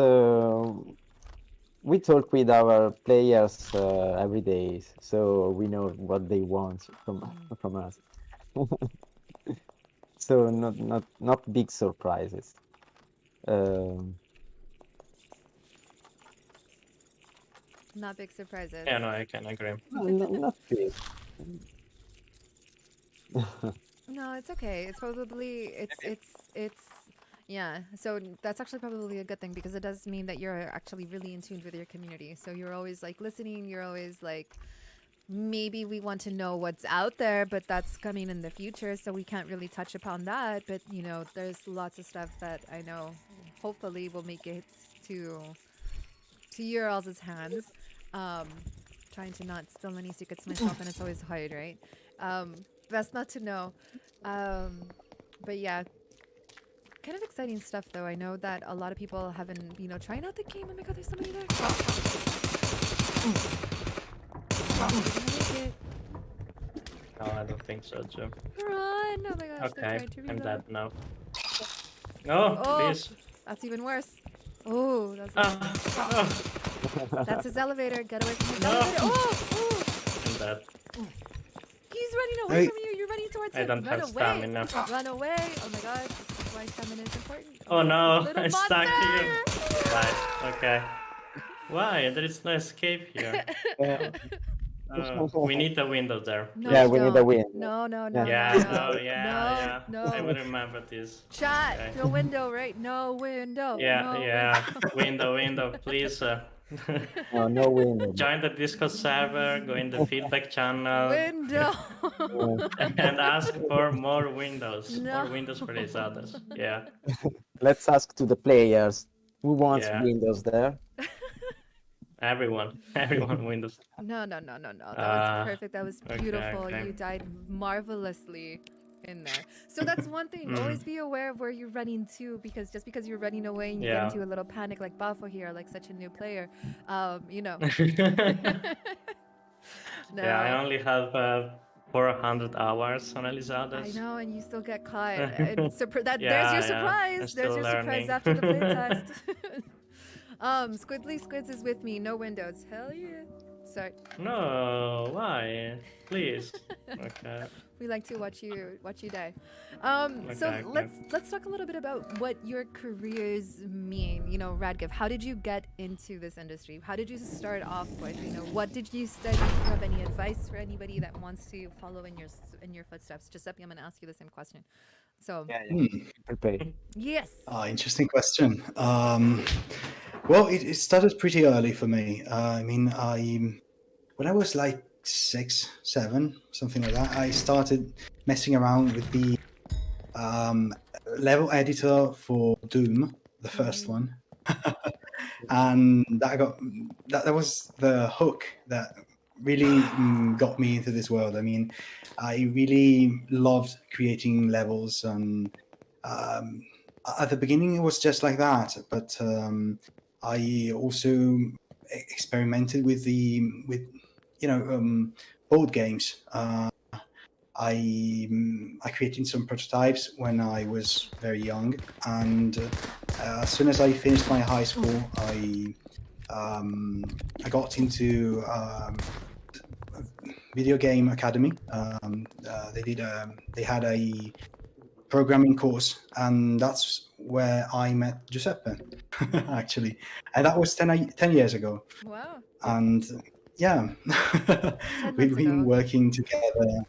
we talk with our players every day, so we know what they want from us. So not big surprises. Not big surprises. Yeah, no, I can agree. Not big. No, it's okay. It's probably it's yeah. So that's actually probably a good thing because it does mean that you're actually really in tune with your community. So you're always like listening. You're always like, maybe we want to know what's out there, but that's coming in the future, so we can't really touch upon that. But you know, there's lots of stuff that I know hopefully will make it to your all's hands. Trying to not spill any secrets myself, and it's always hard, right? Best not to know. But yeah, kind of exciting stuff though. I know that a lot of people haven't, you know, trying out the game. Oh my god, there's somebody there. No, I don't think so, Joe. Run! Oh my gosh, they're Okay, trying to I'm reload. dead now. No, Oh, please. that's even worse. Oh, that's his elevator. Get away from his No. elevator. Oh, I'm dead. he's running away Hey. from you. You're running towards I him. don't Run have away. stamina. Run away. Oh my god, this is why stamina is important. Oh no, Little I stuck monster! you. Right, okay. Why? There is no escape here. We need a window there. No, Yeah, you we need a don't. win. No, no, no, Yeah, no, no, yeah. no, I will no. remember this. Chat, Okay. no window, right? No window. Yeah, no yeah. Window, please. No win. Join the Discord server, go in the feedback channel, Window. and ask for more windows. No. More windows for these others. Yeah. Let's ask to the players who wants Yeah. windows there. Everyone windows. No. That was perfect. That was okay, beautiful. okay. You died marvelously in there. So that's one thing. Always be aware of where you're running to, because just because you're running away and you Yeah. get into a little panic like Bafo here, like such a new player, you know. No. Yeah, I only have 400 hours on I Elizadas. know, and you still get caught. And there's Yeah, your yeah. surprise. I'm There's still your surprise learning. after the playtest. Squidly Squids is with me. No windows. Hell yeah. Sorry. No, why? Please. Okay. We like to watch you die. So Okay, let's talk a little bit about what your careers mean. You know, Radgiv, how did you get into this industry? How did you start off with? You know, what did you study? Do you have any advice for anybody that wants to follow in your footsteps? Giuseppe, I'm gonna ask you the same question. So Prepared. yes. Interesting question. Well, it started pretty early for me. I mean, when I was like 6, 7, something like that, I started messing around with the level editor for Doom, the first one, and that was the hook that really got me into this world. I mean, I really loved creating levels, and at the beginning it was just like that, but I also experimented with board games. I created some prototypes when I was very young, and as soon as I finished my high school, I got into video game academy. They had a programming course, and that's where I met Giuseppe, actually, and that was 10 years ago. Wow. And yeah, 10 we've months been ago. working together.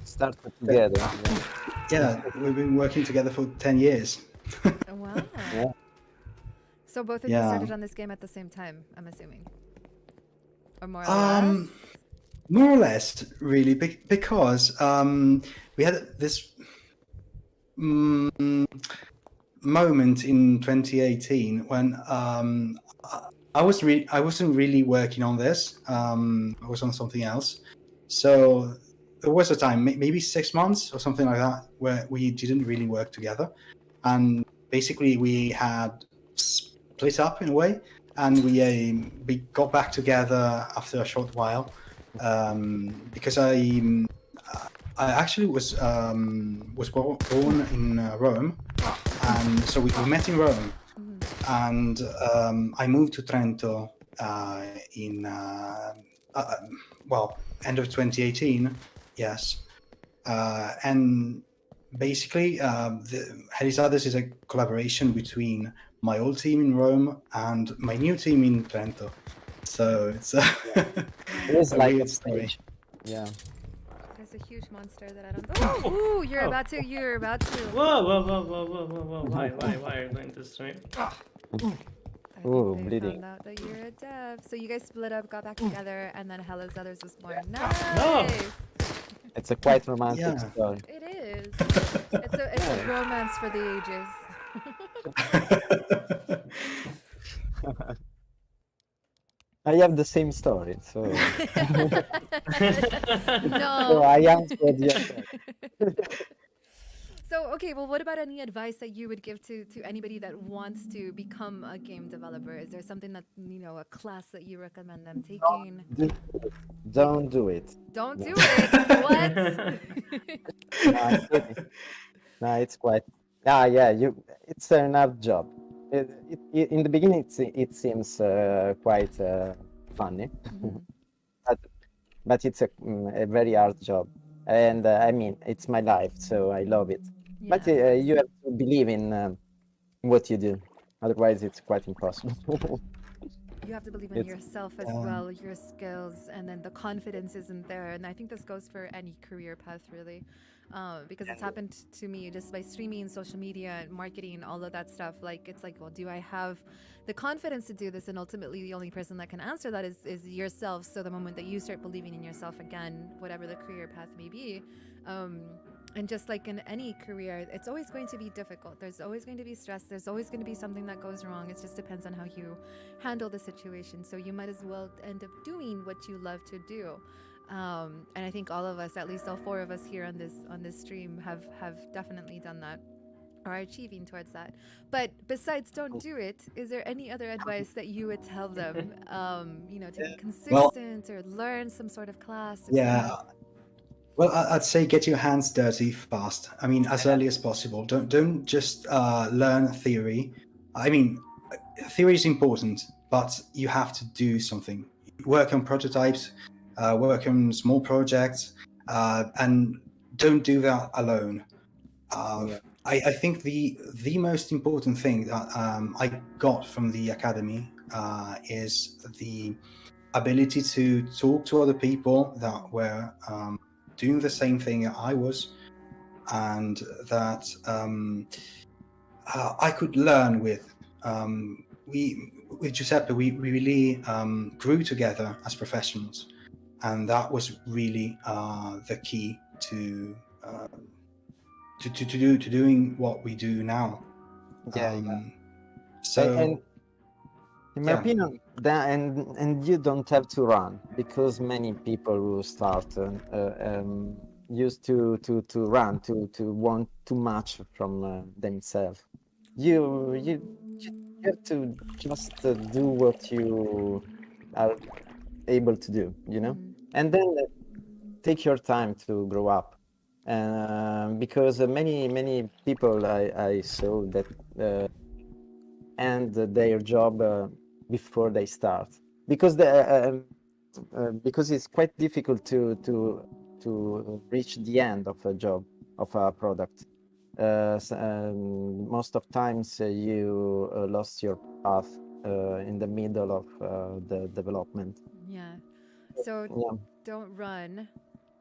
Started together. Yeah, we've been working together for 10 years. Oh, wow. Yeah. So both of you Yeah. started on this game at the same time, I'm assuming, or more or less. More or less, really, because we had this moment in 2018 when I wasn't really working on this. I was on something else. So there was a time, maybe 6 months or something like that, where we didn't really work together, and basically we had split up in a way, and we got back together after a short while, because I I actually was born in Rome, and so we met in Rome, and I moved to Trento in well, end of 2018. Yes, and basically, Helisadas is a collaboration between my old team in Rome and my new team in Trento. So it's a, It is a like a weird story. stage. Yeah. There's a huge monster that I don't. Ooh, you're Oh. about to. You're about to. Whoa, whoa, whoa, whoa, whoa, whoa, whoa! Why are you doing this to me? I Ooh, think they bleeding. found out that you're a dev. So you guys split up, got back together, and then Hella's Others was born. Nice. No. It's a quite romantic Yeah. story. It is. It's a romance for the ages. I have the same story, so No. so I answered yes. So, okay, well, what about any advice that you would give to anybody that wants to become a game developer? Is there something that, a class that you recommend them taking? Don't do it. Don't No. do it. What? No, I'm kidding. No, it's quite. It's an hard job. In the beginning, it seems quite funny, Mhm. but it's a very hard job. And I mean, it's my life, so I love it. But Yeah. you have to believe in what you do. Otherwise, it's quite impossible. You have to believe in It's- yourself as well, your skills, and then the confidence isn't there. And I think this goes for any career path, really, because it's happened to me just by streaming, social media, and marketing, all of that stuff. Like, it's like, well, do I have the confidence to do this? And ultimately, the only person that can answer that is yourself. So the moment that you start believing in yourself again, whatever the career path may be, and just like in any career, it's always going to be difficult. There's always going to be stress. There's always going to be something that goes wrong. It just depends on how you handle the situation. So you might as well end up doing what you love to do. And I think all of us, at least all four of us here on this stream, have definitely done that, or are achieving towards that. But besides, don't do it. Is there any other advice that you would tell them? To be consistent or learn some sort of class. Yeah. Well, I'd say get your hands dirty fast. I mean, as early as possible. Don't just learn theory. I mean, theory is important, but you have to do something. Work on prototypes, work on small projects, and don't do that alone. I think the most important thing that I got from the academy is the ability to talk to other people that were doing the same thing I was, and that I could learn with. With Giuseppe, we really grew together as professionals, and that was really the key to doing what we do now. So, and in my opinion, and you don't have to run, because many people who start used to run, to want too much from themselves. You have to just do what you are able to do, and then take your time to grow up. Because many people I saw that end their job before they start, because because it's quite difficult to reach the end of a job, of a product. Most of times you lost your path in the middle of the development. Yeah. So don't run.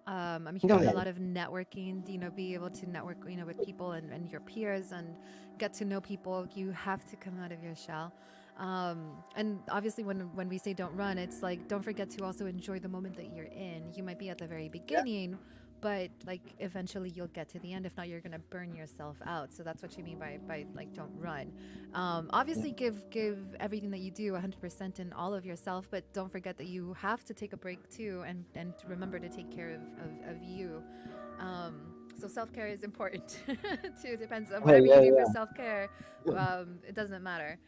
I'm No, hearing yeah. a lot of networking, be able to network, with people and your peers and get to know people. You have to come out of your shell. And obviously when we say don't run, it's like, don't forget to also enjoy the moment that you're in. You might be at the very beginning, but like eventually you'll get to the end. If not, you're gonna burn yourself out. So that's what you mean by like don't run. Obviously give everything that you do 100% in all of yourself, but don't forget that you have to take a break too, and remember to take care of you. So self-care is important too. Depends on whatever you do for self-care. It doesn't matter.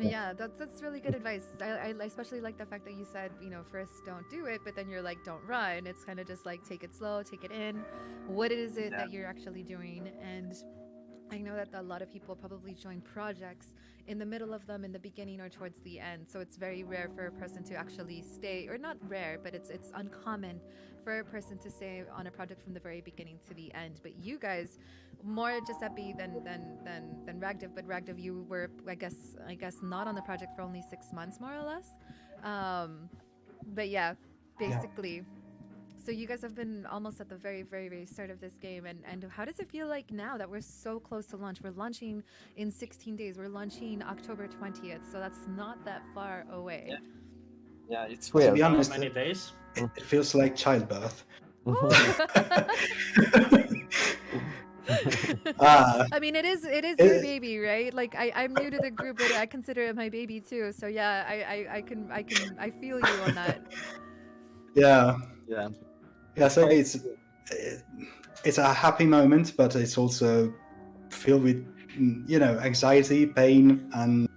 Yeah, that's really good advice. I especially like the fact that you said, first don't do it, but then you're like, don't run. It's kind of just like take it slow, take it in. What is it that you're actually doing? And I know that a lot of people probably join projects in the middle of them, in the beginning or towards the end. So it's very rare for a person to actually stay, or not rare, but it's uncommon for a person to stay on a project from the very beginning to the end. But you guys, more Giuseppe than Ragdiv, but Ragdiv, you were I guess not on the project for only 6 months, more or less. But yeah, basically. So you guys have been almost at the very, very, very start of this game, and how does it feel like now that we're so close to launch? We're launching in 16 days. We're launching October 20th, so that's not that far away. Yeah, it's To weird. be How honest, many days? it feels like childbirth. I mean, it is your baby, right? Like I'm new to the group, but I consider it my baby too. So yeah, I feel you on that. Yeah. Yeah. So it's a happy moment, but it's also filled with anxiety, pain, and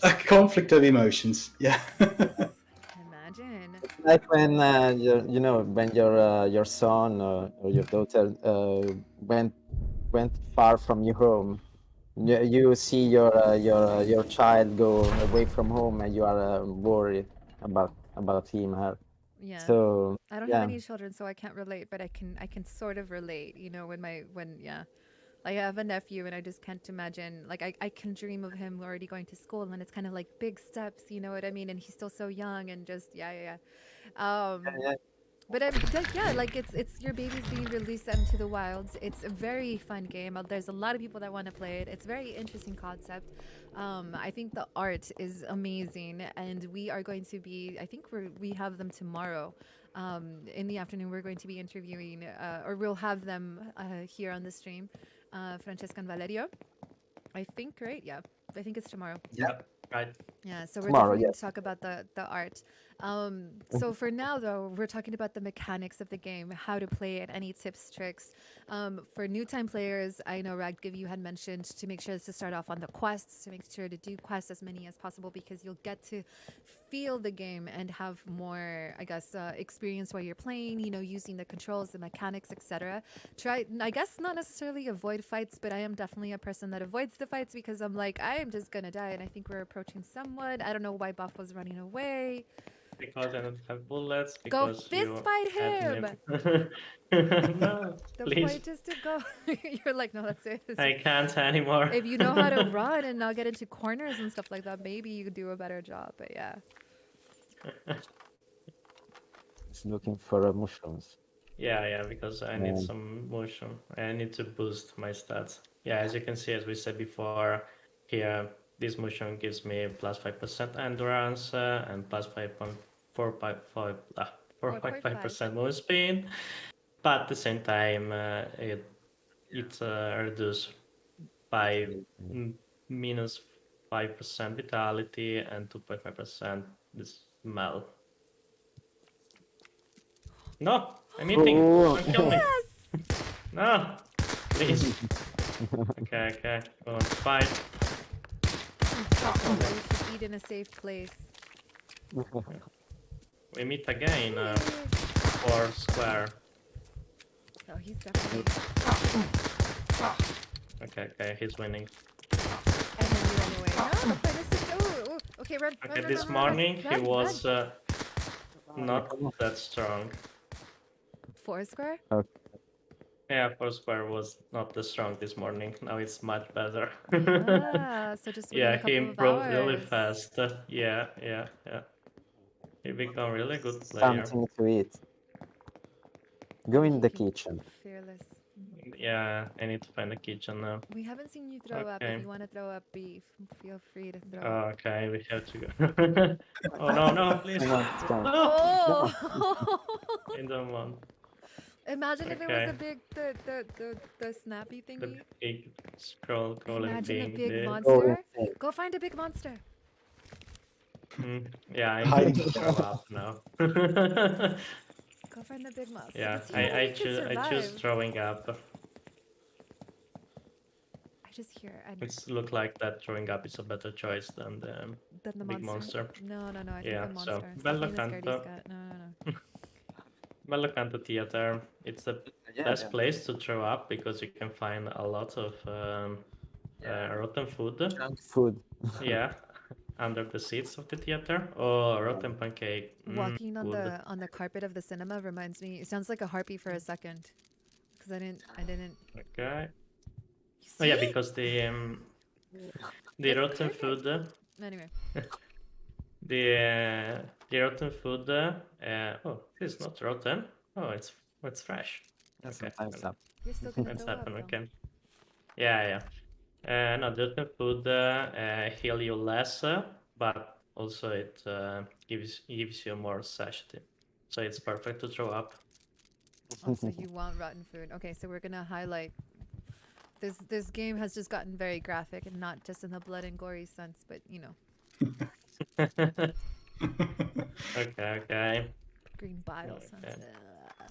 a conflict of emotions. Yeah. Imagine. Like when when your son or your daughter went far from your home, you see your child go away from home, and you are worried about him, her. Yeah. So I don't have any children, so I can't relate, but I can sort of relate. I have a nephew, and I just can't imagine. Like I can dream of him already going to school, and it's kind of like big steps. You know what I mean? And he's still so young, and just yeah. But like it's your baby's being released out into the wilds. It's a very fun game. There's a lot of people that want to play it. It's a very interesting concept. I think the art is amazing, and we are going to be. I think we have them tomorrow. In the afternoon, we're going to be interviewing, or we'll have them here on the stream. Francesca and Valerio. I think, right? Yeah, I think it's tomorrow. Yep. Right. Yeah, so we're Tomorrow, definitely going yes. to talk about the art. So for now, though, we're talking about the mechanics of the game, how to play it, any tips, tricks. For new time players, I know Ragdiv, you had mentioned to make sure to start off on the quests, to make sure to do quests as many as possible, because you'll get to feel the game and have more, I guess, experience while you're playing, using the controls, the mechanics, etc. Try, I guess, not necessarily avoid fights, but I am definitely a person that avoids the fights because I'm like, I am just gonna die, and I think we're approaching someone. I don't know why Buff was running away. Because I don't have bullets. Go Because fist you fight had him! No, The please. point is to go. You're like, no, that's it. I can't anymore. If you know how to run and not get into corners and stuff like that, maybe you could do a better job. But yeah. It's looking for mushrooms. Yeah, because I need some motion. I need to boost my stats. Yeah, as you can see, as we said before, here this motion gives me plus 5% endurance and plus 4.5% move speed. But at the same time, it reduces by minus 5% vitality and 2.5% this smell. No, I'm eating. Oh. Don't kill me. Yes! No, please. Okay. Go on, fight. You should eat in a safe place. We meet again for square. Oh, he's definitely. Okay, he's winning. And then you run away. No, the point is to. Oh, okay, run. Okay, run, this run, morning run, he run, was run. not that strong. Foursquare? Yeah, Foursquare was not that strong this morning. Now it's much better. So just within Yeah, a couple he of improved really hours. fast. Yeah. He became a really good player. Something to eat. Go in the kitchen. Fearless. Yeah, I need to find a kitchen now. We haven't seen you throw up. Okay. If you want to throw up beef, feel free to throw up. Okay, we have to go. Oh no, please. Come on, come on. No! Oh! I don't want Imagine if it was Okay. a big the snappy the thingy. big scroll crawling Imagine a thing. big there. Go monster. insane. Go find a big monster. Yeah, I'm Hiding. going to throw up now. Go find the big monster. Yeah, Let's see how I you can choose survive. throwing up. I just here. And It's look like that throwing up is a better choice than the then the big monster. monster. No, no, no. I think Yeah, the so monster. Stop Bello being the scaredy Canto. cat. No, no, no. Bello Canto Theater. It's the Yeah, best yeah. place to throw up because you can find a lot of rotten food. Junk food. Yeah, under the seats of the theater. Oh, rotten pancake. Walking on Good. the carpet of the cinema reminds me. It sounds like a heartbeat for a second, because I didn't. Okay. You Oh yeah, see? because the It's rotten perfect. food. Anyway, The rotten food. Oh, it's not rotten. Oh, it's fresh. Yeah, Okay. sometimes happen. you're still gonna That's throw up happen. though. Okay. Yeah, yeah. No, the rotten food heal you less, but also it gives you more satiety. So it's perfect to throw up. Also, you want rotten food. Okay, so we're gonna highlight. This game has just gotten very graphic, and not just in the blood and gory sense, but you know, Okay. green bile sense. Okay. Ugh.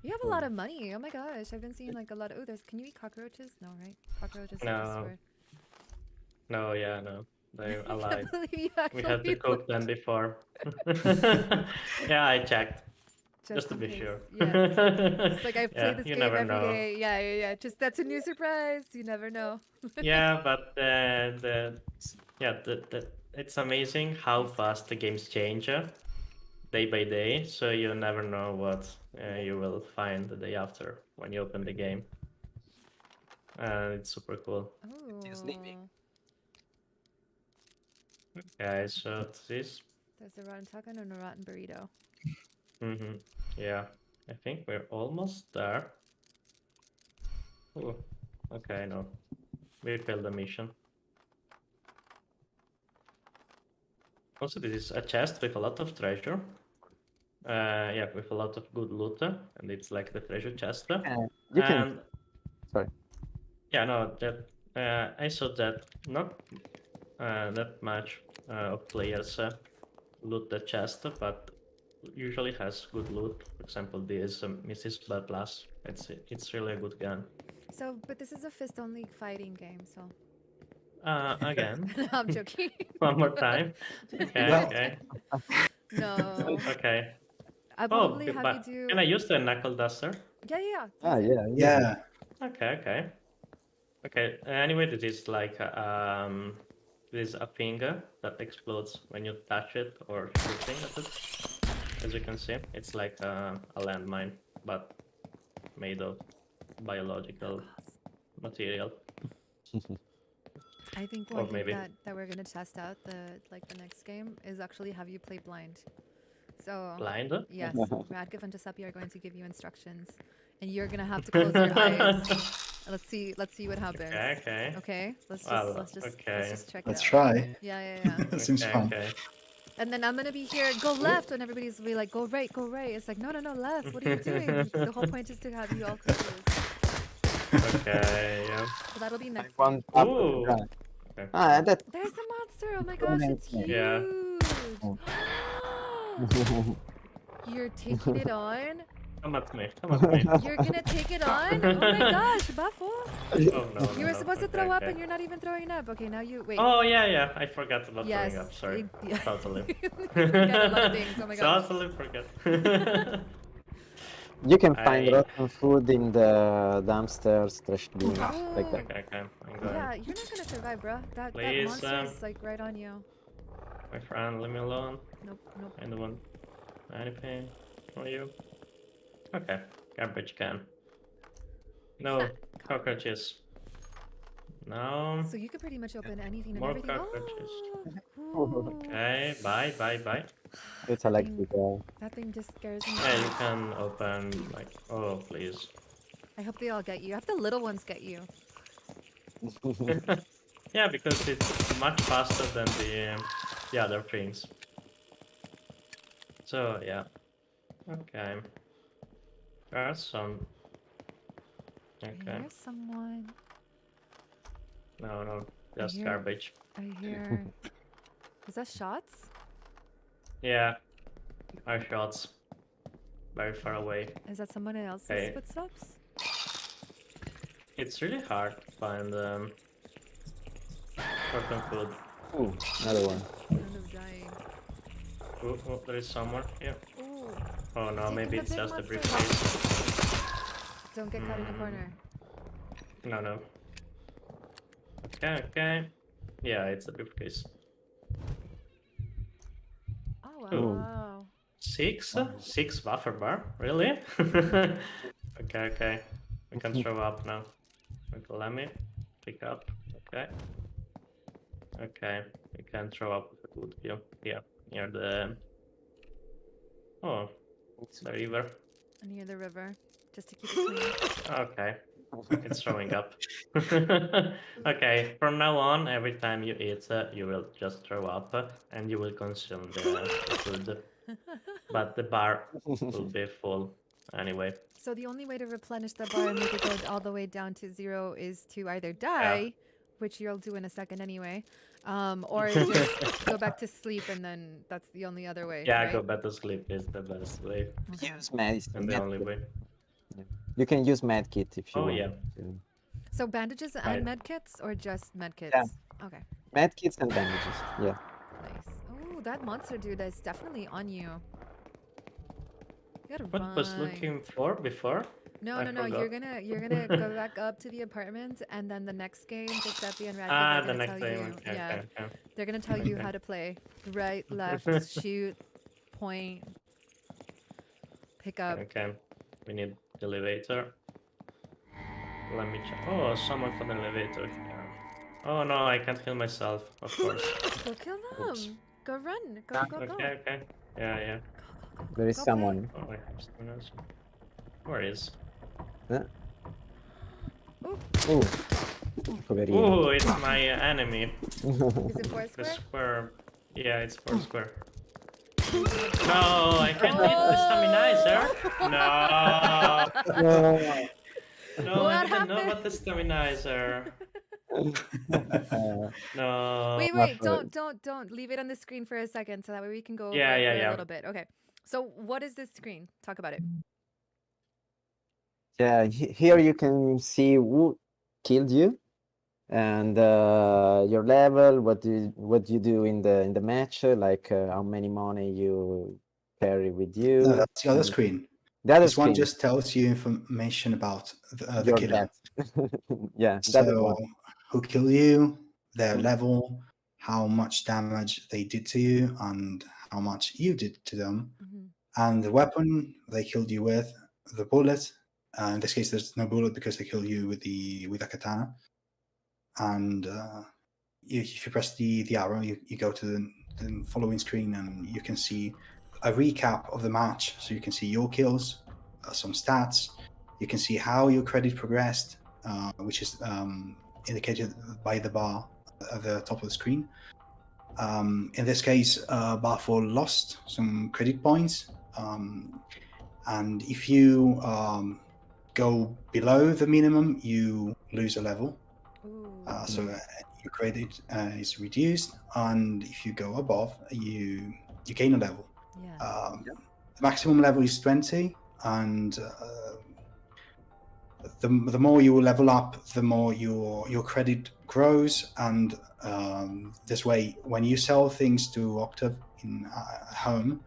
You have a lot of money. Oh my gosh, I've been seeing like a lot of. Oh, there's. Can you eat cockroaches? No, right? Cockroaches are just No. for. No, yeah, no. They're I alive. can't believe you We had to actually cook them before. Yeah, I checked. Just to in be case. sure. Yes. It's like I play Yeah, this you game never every know. day. Yeah. Just that's a new surprise. You never know. Yeah, but it's amazing how fast the games change day by day. So you never know what you will find the day after when you open the game. It's super cool. Oh. sleeping. Okay, so this. There's a rotten taco and a rotten burrito. Yeah, I think we're almost there. Oh, okay, no. We failed the mission. Also, this is a chest with a lot of treasure. Yeah, with a lot of good loot, and it's like the treasure chest. You can. And Sorry. yeah, no, that I saw that not that much of players loot the chest, but usually has good loot. For example, this Mrs. Blood Plus. It's really a good gun. So, but this is a fist-only fighting game, so. Again, No, I'm joking. one more time. Okay, Well- okay, No. okay. I'll Oh, probably have but you do. can I use the knuckle duster? Yeah. Ah, use it. yeah. Yeah. Okay. Anyway, this is like this is a finger that explodes when you touch it or shooting at it. As you can see, it's like a landmine, but made of biological material. I think Or one thing maybe. that we're gonna test out the next game is actually have you play blind. So Blind? yes, Radgif and Giuseppe are going to give you instructions, and you're gonna have to close your eyes. Let's see what happens. Okay. Okay. Let's Well, let's just check Let's it out. try. Yeah. That seems fun. Okay. And then I'm gonna be here, go left, when everybody's be like, go right. It's like, no, left. What are you doing? The whole point is to have you all confused. Okay. Yeah. So that'll be next. One Week. up. Ooh. Right. Okay. Ah, that. There's the monster. Oh my gosh, it's huge. Yeah. You're taking it on. Come at me. You're gonna take it on. Oh my gosh, Buffo. Oh no. You were no, supposed to okay, throw up, okay. and you're not even throwing up. Okay, now you wait. Oh yeah. I forgot about Yes, throwing up. Sorry. yeah. Totally. Forget a lot of things. Oh my gosh. Totally forgot. You can find I- rotten food in the dumpsters, trash bin, like that. Okay. I'm going. Yeah, you're not gonna survive, bro. That Please, monster's like right on you. My friend, leave me alone. Nope. I don't want anything from you. Okay. Garbage can. No not cockroaches. No. So you could pretty much open anything and More everything. cockroaches. Ooh. Okay. Bye. It's electric. That thing just scares me. Yeah, you can open like. Oh please. I hope they all get you. I hope the little ones get you. Yeah, because it's much faster than the other things. So yeah. Okay. There's some. Okay. Here's someone. No, just hear- garbage. I hear. Is that shots? Yeah. Our shots. Very far away. Is that someone else's Hey. footsteps? It's really hard to find certain food. Ooh, another one. Kind of dying. Oh, there is someone here. Ooh. Oh no, Taking maybe the it's big just a monster. briefcase. Don't get caught in the corner. No. Okay. Yeah, it's a briefcase. Oh wow. Ooh. Wow. Six buffer bar? Really? Okay. We can throw up now. Okay, let me pick up. Okay. We can throw up with a good view here near the. Oh, it's the river. Near the river, just to keep it clean. Okay, it's showing up. Okay, from now on, every time you eat, you will just throw up and you will consume the food. But the bar will be full anyway. So the only way to replenish the bar and make it go all the way down to 0 is to either die, which you'll do in a second anyway, or just go back to sleep, and then that's the only other way. Yeah, right? go back to sleep is the best way Use medicine. and the only way. You can use medkit if you Oh, want. yeah. to. So bandages Right. and medkits, or just medkits? Yeah. Okay, Medkits and bandages. Yeah. nice. Oh, that monster dude is definitely on you. You gotta What run. was looking for before? No, I no. forgot. You're gonna go back up to the apartment, and then the next game, just at the end, Ah, they're the gonna next tell day. you. Okay, Yeah, okay. they're gonna tell you Okay. how to play. Right, left, shoot, point, pick up. Okay, we need the elevator. Let me check. Oh, someone for the elevator here. Oh no, I can't heal myself, of course. Go kill Oops. them. Go run. Go. Okay. Yeah. There is Go play. someone. Oh, I have stamina. Where is? Ooh. Poverino. Oh, it's my enemy. Is it four The square? square. Yeah, it's 4 square. No, I can't hit the staminizer. No. No. No, What I didn't know happened? about the staminizer. No. Wait. Not Don't leave it on the screen for a second, so that way we can go over Yeah, it yeah, for yeah. a little bit. Okay. So what is this screen? Talk about it. Yeah, here you can see who killed you and your level, what you do in the match, like how many money you carry with you. No, that's the other and screen. The other This one screen, just tells you information about the your killer. death. Yeah, that is So, one. who killed you, their level, how much damage they did to you, and how much you did to them, Mhm. and the weapon they killed you with, the bullet. In this case, there's no bullet because they killed you with a katana. And if you press the arrow, you go to the following screen, and you can see a recap of the match. So you can see your kills, some stats. You can see how your credit progressed, which is indicated by the bar at the top of the screen. In this case, Barfall lost some credit points, and if you go below the minimum, you lose a level. Ooh. So your credit is reduced, and if you go above, you gain a level. Yeah. The maximum level is 20, and the more you level up, the more your credit grows, and this way, when you sell things to Octave in home,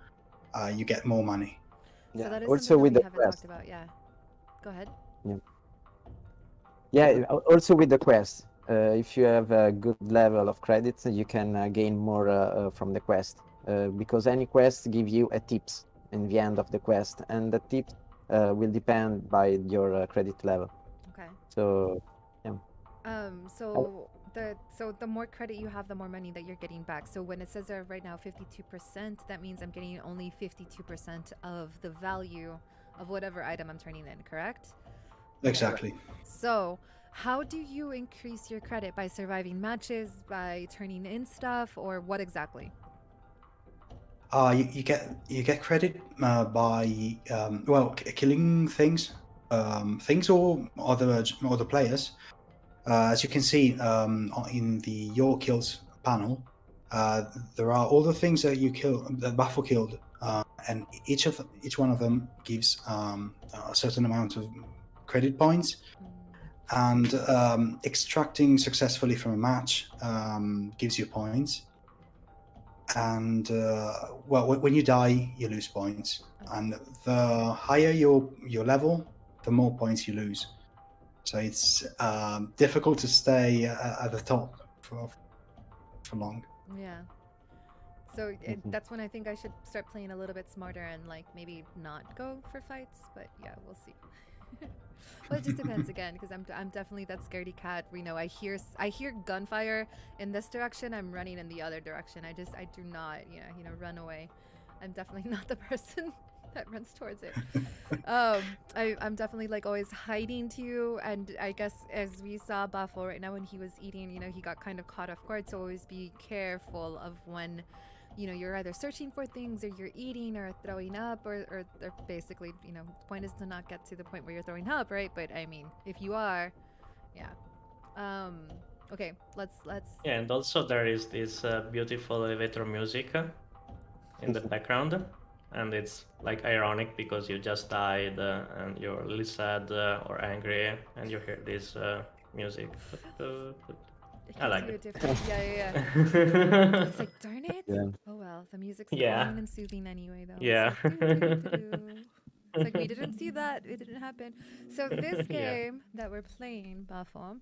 you get more money. So that is Also something with that the we haven't quest. talked about. Yeah. Go ahead. Yeah, also with the quest. If you have a good level of credits, you can gain more from the quest. Because any quest give you a tips in the end of the quest, and the tips will depend by your credit level. Okay. So So the more credit you have, the more money that you're getting back. So when it says there right now 52%, that means I'm getting only 52% of the value of whatever item I'm turning in, correct? Exactly. So how do you increase your credit? By surviving matches, by turning in stuff, or what exactly? You get credit by killing things or other players. As you can see in the your kills panel, there are all the things that you kill that Baffle killed, and each one of them gives a certain amount of credit points. and extracting successfully from a match gives you points. And well, when you die, you lose points, and the higher your level, the more points you lose. So it's difficult to stay at the top for long. Yeah. So that's when I think I should start playing a little bit smarter and like maybe not go for fights. But yeah, we'll see. Well, it just depends again, because I'm definitely that scaredy cat. You know, I hear gunfire in this direction, I'm running in the other direction. I do not, run away. I'm definitely not the person that runs towards it. I'm definitely like always hiding too, and I guess as we saw Bafo right now when he was eating, he got kind of caught off guard. So always be careful of when you're either searching for things, or you're eating, or throwing up, or basically, the point is to not get to the point where you're throwing up, right? But I mean, if you are, yeah. Okay, let's. Yeah, and also there is this beautiful elevator music in the background, and it's like ironic because you just died and you're really sad or angry, and you hear this music. I like it. Yeah. It's like, darn it. Yeah. Oh well, the music's Yeah. calming and soothing anyway, though. Yeah. It's like, doo-doo-doo-doo. It's like we didn't see that. It didn't happen. So this Yeah. game that we're playing, Bafo,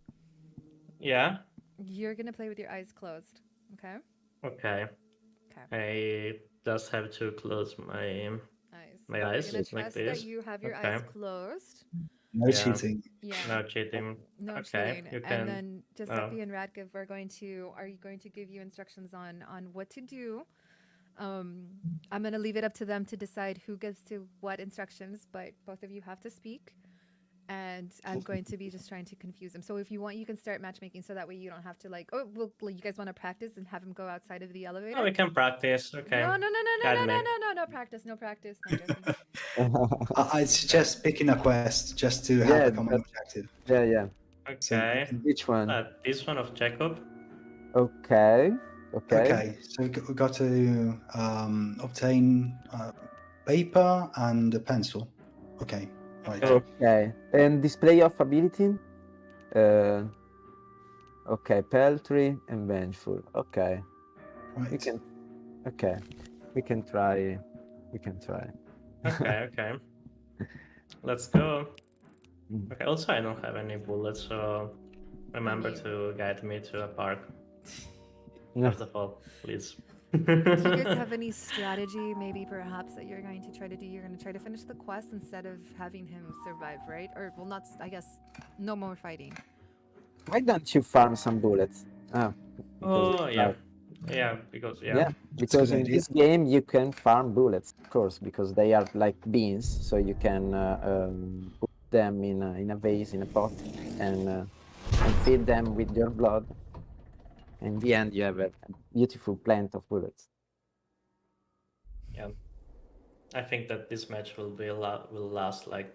Yeah. you're gonna play with your eyes closed. Okay. Okay. I just have to close my Eyes. My We're eyes gonna like trust this. that you have your Okay. eyes closed. No Yeah. cheating. Yeah. no cheating. No Okay, cheating. you And can- then Giuseppe and Radgiv are going to give you instructions on what to do. I'm gonna leave it up to them to decide who gives to what instructions, but both of you have to speak. And I'm going to be just trying to confuse them. So if you want, you can start matchmaking, so that way you don't have to like, you guys want to practice and have him go outside of the elevator? Oh, we can practice. Okay. Guide me. No practice. No, joking. I suggest picking a quest just to have Yeah, a common but- objective. Yeah. Okay. Which one? This one of Jacob. Okay. Okay, so we got to obtain paper and a pencil. Okay, right. Okay. And display of ability? Okay, peltry and vengeful. Okay. Right. We can. Okay. We can try. Okay. Let's go. Mm. Okay. Also, I don't have any bullets, so remember to guide me to a park. No. First of all, please. Do you guys have any strategy, maybe perhaps, that you're going to try to do? You're going to try to finish the quest instead of having him survive, right? Or, well, not, I guess, no more fighting. Why don't you farm some bullets? Oh, because- yeah. Yeah, because Yeah, because good in idea. this game you can farm bullets, of course, because they are like beans, so you can put them in a vase, in a pot, and feed them with your blood. In the end, you have a beautiful plant of bullets. Yeah. I think that this match will last like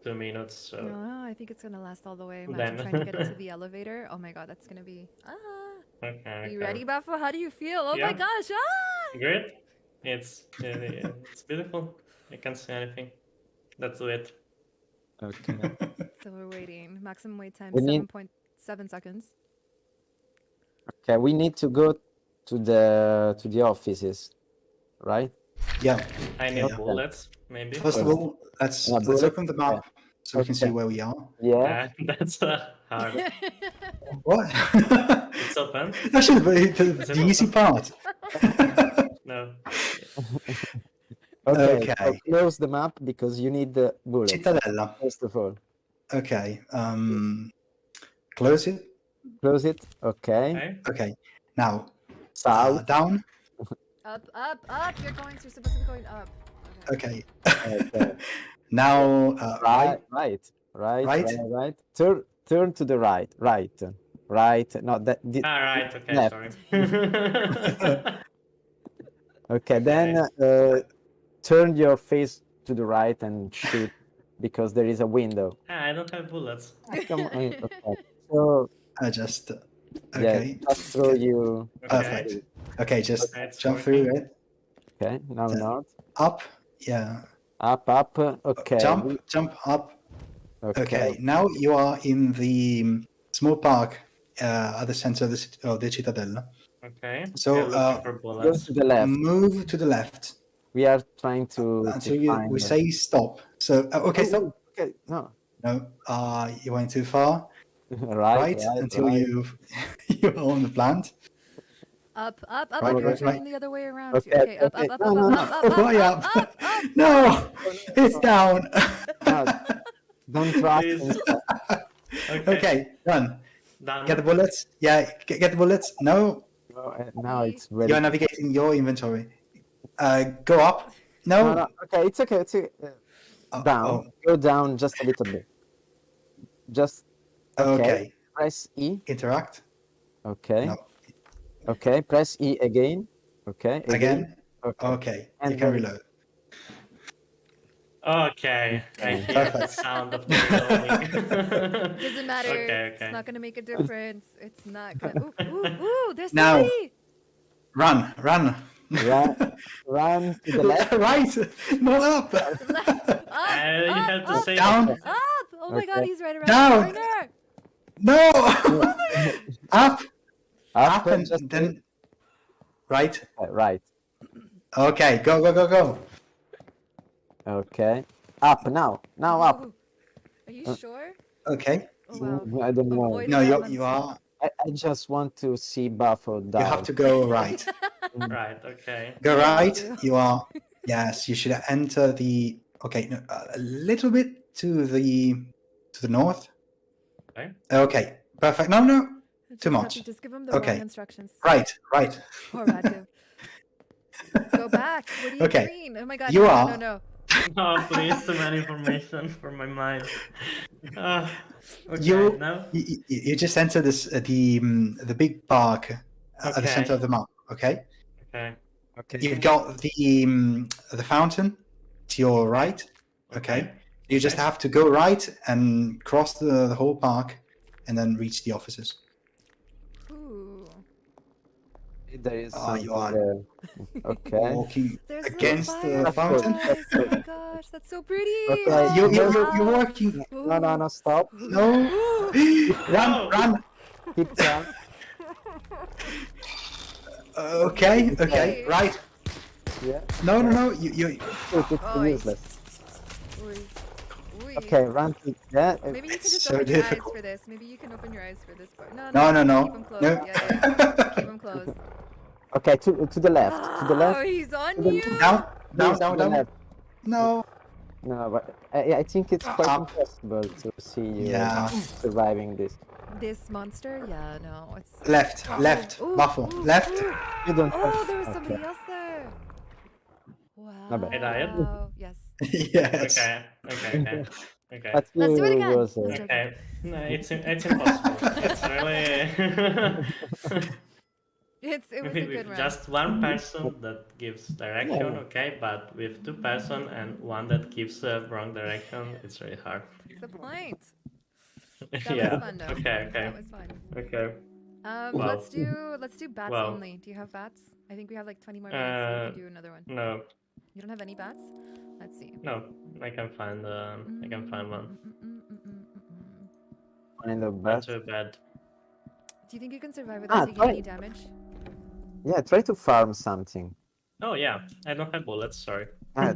2 minutes. So No, I think it's going to last all the way. Then- Imagine trying to get into the elevator. Oh my god, that's going to be... okay. You ready, Bafo? How do you feel? Oh Yeah. my gosh, Great. It's beautiful. I can't say anything. Let's do it. Okay. So we're waiting. Maximum wait time, We need- 7.7 seconds. Okay, we need to go to the offices, right? Yeah. I need Yeah. bullets, maybe. First of all, let's bullet? open the map so we can see Okay. where we are. Yeah. That's hard. What? It's open. That should be the easy part. No. Okay. So Okay. close the map because you need the bullets. Cittadella. First of all, Okay. Close it. close it. Okay. Okay. Okay. Now, South. down. Up. You're supposed to be going up. Okay. Okay. Okay. Now, right. Right. Turn to the right. Right. No, that. Right. Okay. Left. Sorry. Okay. Then turn your face to the right and shoot because there is a window. I don't have bullets. Come on. Okay. So Just. Okay. yeah, just throw you. Okay. Perfect. Okay, just Okay, it's jump working. through it. Okay. Now Yeah. not. Up. Yeah. Up. Okay. Jump up. Okay, now you are in the small park at the center of the Cittadella. Okay. So, we are looking for Go bullets. to the left. Move to the left We are trying to until find. we say stop. So, okay, Oh, stop. Okay, no. No, you went too far. Right, Until right. you are on the plant. Up, Right, like you're right, turning right. the other way around. Okay, Okay, up, okay. up, No, no, no. Way up. No, it's down. No, don't rush. Please. Okay, run. Done. Get the bullets. Yeah, get the bullets. No, Now it's ready. you're navigating your inventory. Go up. No, No. no. Okay, it's okay. It's down. Oh, Go down just a little bit. Just okay. press E. Interact. Okay. No. Okay. Press E again. Okay. Again. Okay. Okay. And You can then- reload. Okay, I hear the Perfect. sound of the reloading. Doesn't matter. Okay, It's okay. not gonna make a difference. It's not gonna. Ooh, there's Now. somebody. Run. Run to the left. Right. Not up. Up, You have to up, say Down. up. Oh my god, Okay. he's right around Down. the corner. No. Up. Up And just then. Right. right. Okay. Go. Okay. Up now. Now up. Ooh. Are you sure? Okay. Oh wow. I don't know. Avoid No, that you monster. are. I just want to see Buffo die. You have to go right. Right, okay. Go Yeah, right. you do. You are. Yes, you should enter the. Okay, no, a little bit to the north. Okay. Okay, perfect. No, Just too have much. to just give him the Okay. wrong instructions. right. Poor Radcliffe. Go back. What are you Okay. doing? Oh my god. You no, are- No. Oh, please, too much information for my mind. Okay, You- now? You just enter this the big park at the Okay. center of the map. Okay, Okay. Okay. you've got the fountain to your right. Okay, you just Okay. have to go right and cross the whole park, and then reach the offices. Ooh. There is Oh, you something are- there. Okay. Walking There's against little the fountain. fireflies. Oh my gosh, that's so pretty. Okay, Oh, You're wow. working. No, stop. No, run. Keep down. Okay, Okay. right. Yeah. No. You It's Oi. useless. Ooh. Okay, run to that. Maybe you can It's just so open your eyes difficult. for this. Maybe you can open your eyes for this part. No. Keep them closed. No. Yeah. Keep them closed. Okay, to the left. To the Oh, left. he's on To the- you. Down. Please, to the left. No. No, but I think it's quite Up. impossible to see you Yeah. surviving this. This monster? Yeah, no. It's. Left. Ooh, Buffalo. ooh, Left. ooh. You don't. Oh, there was somebody Okay. else there. Wow. Not bad. Hey, Diet? Yes. Yes. Okay. But Let's do it you again. was, Let's do it Okay. No, it's impossible. It's really It was a good with run. just one person that gives direction, Yeah. okay, but with two person and one that gives wrong direction, it's really hard. That's the point. That Yeah. was fun though. Okay. That was fun. Okay. Wow. Let's do bats Wow. only. Do you have bats? I think we have like 20 more minutes. So we can do another one. No, You don't have any bats? Let's see. no, I can find one. in the Not back. too bad. Do you think you can survive without taking try- any damage? Yeah, try to farm something. Oh yeah, I don't have bullets. Sorry. Ah,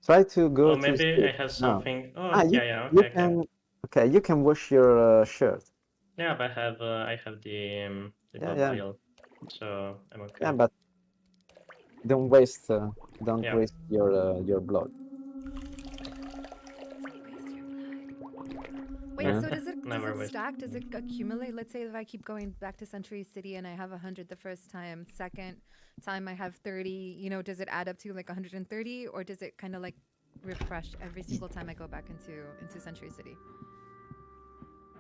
Try to go Oh, to maybe I sleep. have No. something. Oh, You, yeah. you Okay. can. Okay, you can wash your shirt. Yeah, but I have the Yeah, blood yeah. vial, so I'm okay. Yeah, but don't waste. Don't Yeah. waste your blood. Wait, Yeah. so does Never it waste. stack? Does it accumulate? Let's say if I keep going back to Century City and I have 100 the first time, second time I have 30, you know, does it add up to like 130 or does it kind of like refresh every single time I go back into Century City?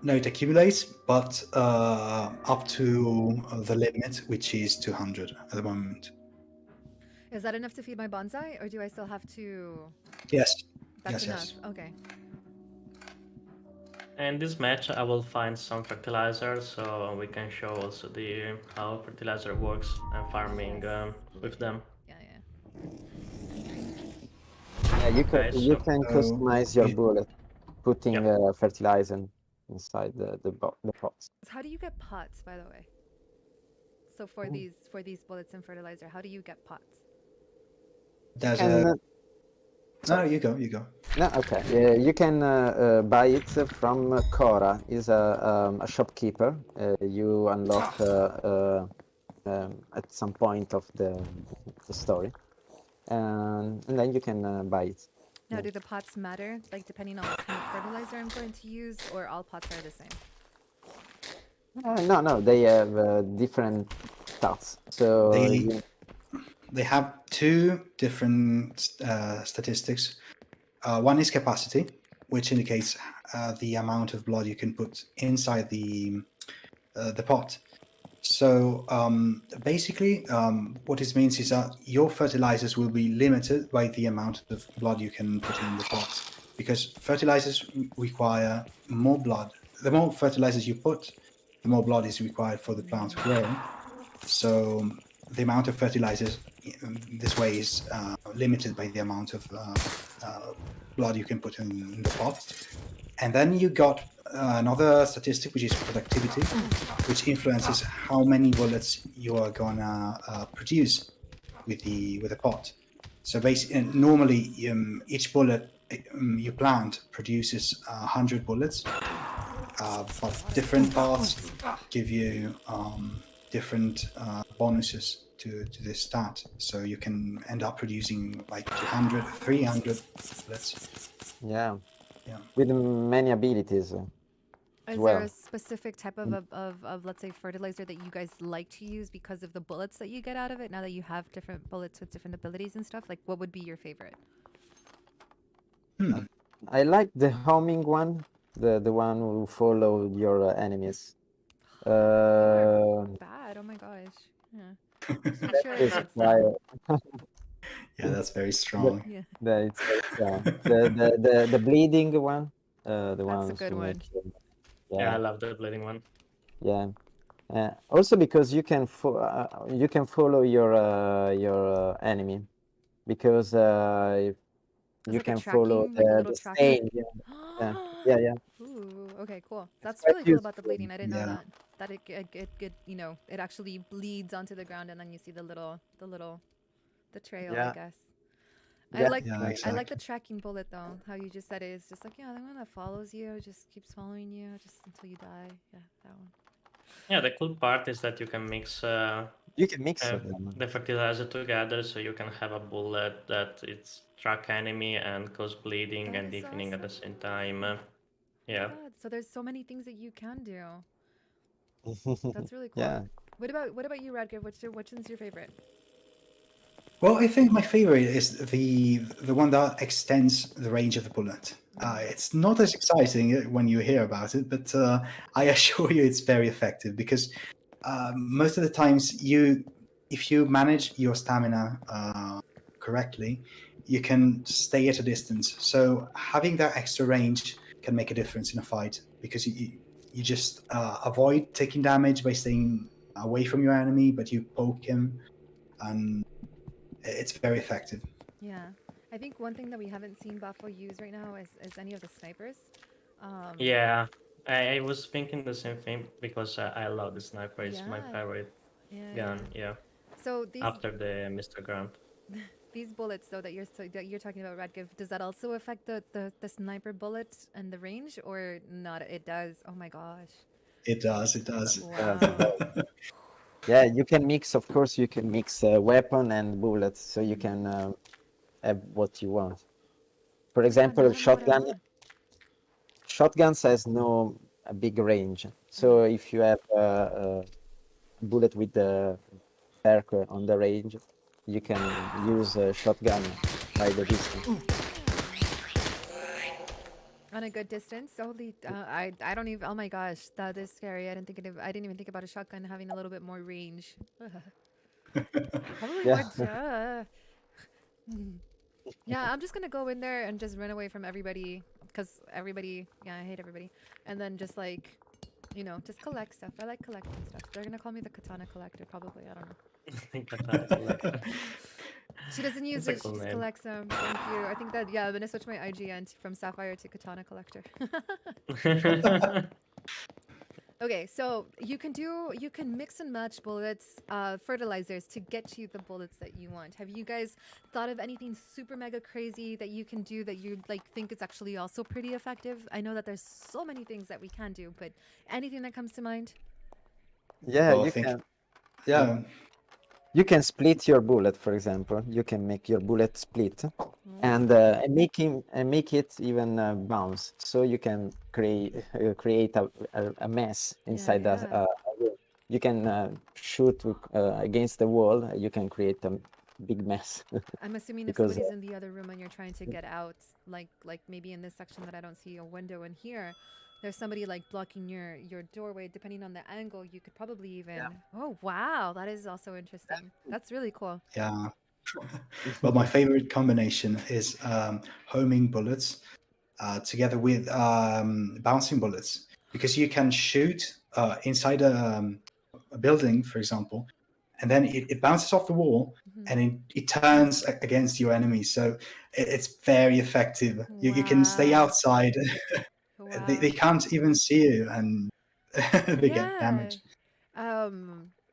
No, it accumulates, but up to the limit, which is 200 at the moment. Is that enough to feed my bonsai or do I still have to... Yes. That's Yes. enough. Okay. In this match, I will find some fertilizer, so we can show also the how fertilizer works and farming with them. Yeah. Yeah, you can Okay, you so- can customize your you- bullet. putting Yep. fertilizer inside the pots. How do you get pots, by the way? So for Mm. these bullets and fertilizer, how do you get pots? There's And a no. sorry. You go. You go. No, okay. You can buy it from Cora. Is a shopkeeper. You unlock at some point of the story, and then you can buy it. Now, Yeah. do the pots matter, like depending on what kind of fertilizer I'm going to use, or all pots are the same? No, they have different stats. So They they have two different statistics. One is capacity, which indicates the amount of blood you can put inside the pot. So basically, what it means is that your fertilizers will be limited by the amount of blood you can put in the pot, because fertilizers require more blood. The more fertilizers you put, the more blood is required for the plant to grow. So the amount of fertilizers this way is limited by the amount of blood you can put in the pot. And then you got another statistic, which is productivity, which influences how many bullets you are gonna produce with the pot. So basically, normally each bullet you plant produces 100 bullets, but different parts give you different bonuses to this stat. So you can end up producing like 200, 300 bullets. yeah, Yeah. with many abilities Is there well. a specific type of let's say fertilizer that you guys like to use because of the bullets that you get out of it? Now that you have different bullets with different abilities and stuff, like what would be your favorite? I like the homing one, the one who follow your enemies. You are Uh, bad. Oh my gosh. Yeah. that Sure, is good quite stuff. Yeah, that's very the, strong. Yeah, it's very strong. The bleeding one, the that's a ones good who make one. Yeah, I yeah, love the bleeding one. yeah. Also because you can follow your enemy because It's you like a can follow tracking, like a little the tracker. stain. Yeah, yeah, yeah. Ooh, okay, cool. It's That's quite really cool about the useful. bleeding. I didn't know Yeah. that. That it you know, it actually bleeds onto the ground and then you see the trail, I Yeah, guess. yeah, Yeah, I exactly. like the exactly. tracking bullet though. How you just said it is just like, yeah, the one that follows you, just keeps following you just until you die. Yeah, that one. Yeah, the cool part is that you can mix You can mix them. the fertilizer together, so you can have a bullet that it's track enemy and cause bleeding That and is deafening at the awesome. same time. Oh Yeah. my god. So there's so many things that you can do. That's really cool. Yeah. What about you, Radgar? Which one's your favorite? Well, I think my favorite is the one that extends the range of the bullet. It's not as exciting when you hear about it, but I assure you it's very effective because most of the times if you manage your stamina correctly, you can stay at a distance. So having that extra range can make a difference in a fight because you just avoid taking damage by staying away from your enemy, but you poke him, and it's very effective. Yeah. I think one thing that we haven't seen Bafo use right now is any of the snipers. Yeah. I was thinking the same thing because I love the sniper. It's my Yeah, favorite yeah, gun. yeah. Yeah. So After the Mr. Grant. these bullets though that you're talking about, Radgiv, does that also affect the sniper bullet and the range or not? It does. Oh my gosh. It does. It does. Yes, it Wow. does. Yeah, you can mix, of course, you can mix weapon and bullets, so you can have what you want. For Oh my god, now example, I know what I want. shotguns has no a big range. So if you have a bullet with the perk on the range, you can use a shotgun by the distance. On a good distance. Holy, I don't even. Oh my gosh, that is scary. I didn't even think about a shotgun having a little bit more range. Probably Yeah. more. Yeah, I'm just gonna go in there and just run away from everybody, cause everybody. Yeah, I hate everybody. And then just like, just collect stuff. I like collecting stuff. They're gonna call me the katana collector, probably. I don't know. Katana collector. She doesn't use It's a it. She cool just name. collects them. Thank you. I think that I'm gonna switch my IGN from Sapphire to Katana Collector. Okay, so you can mix and match bullets, fertilizers to get you the bullets that you want. Have you guys thought of anything super mega crazy that you can do that you like think is actually also pretty effective? I know that there's so many things that we can do, but anything that comes to mind? Yeah, Well, I you think, can. yeah, You can split your bullet, for example. You can make your bullet split and make it even bounce. So you can create a mess inside yeah. a wall. You can shoot against the wall. You can create a big mess I'm assuming if because somebody's in the other room and you're trying to get out, like maybe in this section that I don't see a window in here, there's somebody like blocking your doorway. Depending on the angle, you could probably even. Oh wow, that is also interesting. That's really cool. yeah. Well, my favorite combination is homing bullets together with bouncing bullets, because you can shoot inside a building, for example, and then it bounces off the wall and it turns against your enemy. So it's very effective. You can stay Wow. outside. They, Wow. they can't even see you, and they get Yeah. damaged.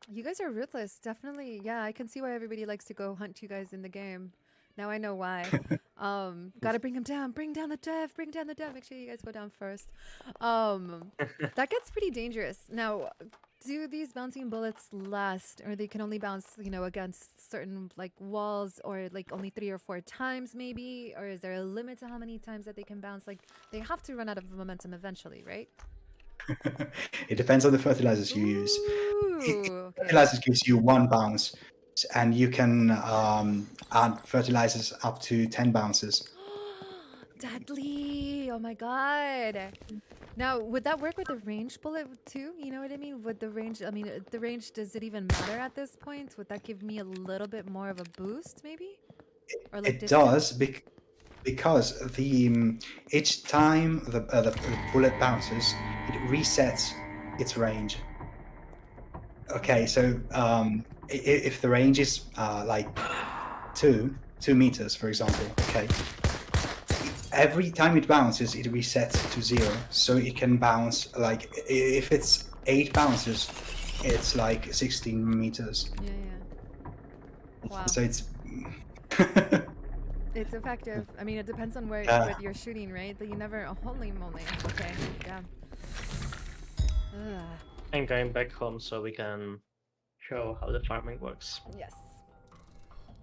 You guys are ruthless. Definitely. Yeah, I can see why everybody likes to go hunt you guys in the game. Now I know why. Gotta bring him down. Bring down the dev. Bring down the dev. Make sure you guys go down first. That gets pretty dangerous. Now, do these bouncing bullets last, or they can only bounce, against certain like walls, or like only 3 or 4 times, maybe? Or is there a limit to how many times that they can bounce? Like, they have to run out of momentum eventually, right? It depends on the fertilizers you use. Ooh, okay. Fertilizers gives you 1 bounce, and you can add fertilizers up to 10 bounces. Deadly! Oh my god. Now, would that work with a ranged bullet too? You know what I mean? Would the range, the range, does it even matter at this point? Would that give me a little bit more of a boost, maybe? Or like It distance? does, because each time the bullet bounces, it resets its range. Okay, so if the range is like 2 meters, for example, okay, every time it bounces, it resets to 0. So it can bounce, like, if it's 8 bounces, it's like 16 meters. Yeah, yeah. Wow. So it's It's effective. I mean, it depends on Yeah. what you're shooting, right? But you never. Oh, holy moly. Okay. Yeah. Ugh. And going back home so we can show how the farming works. Yes.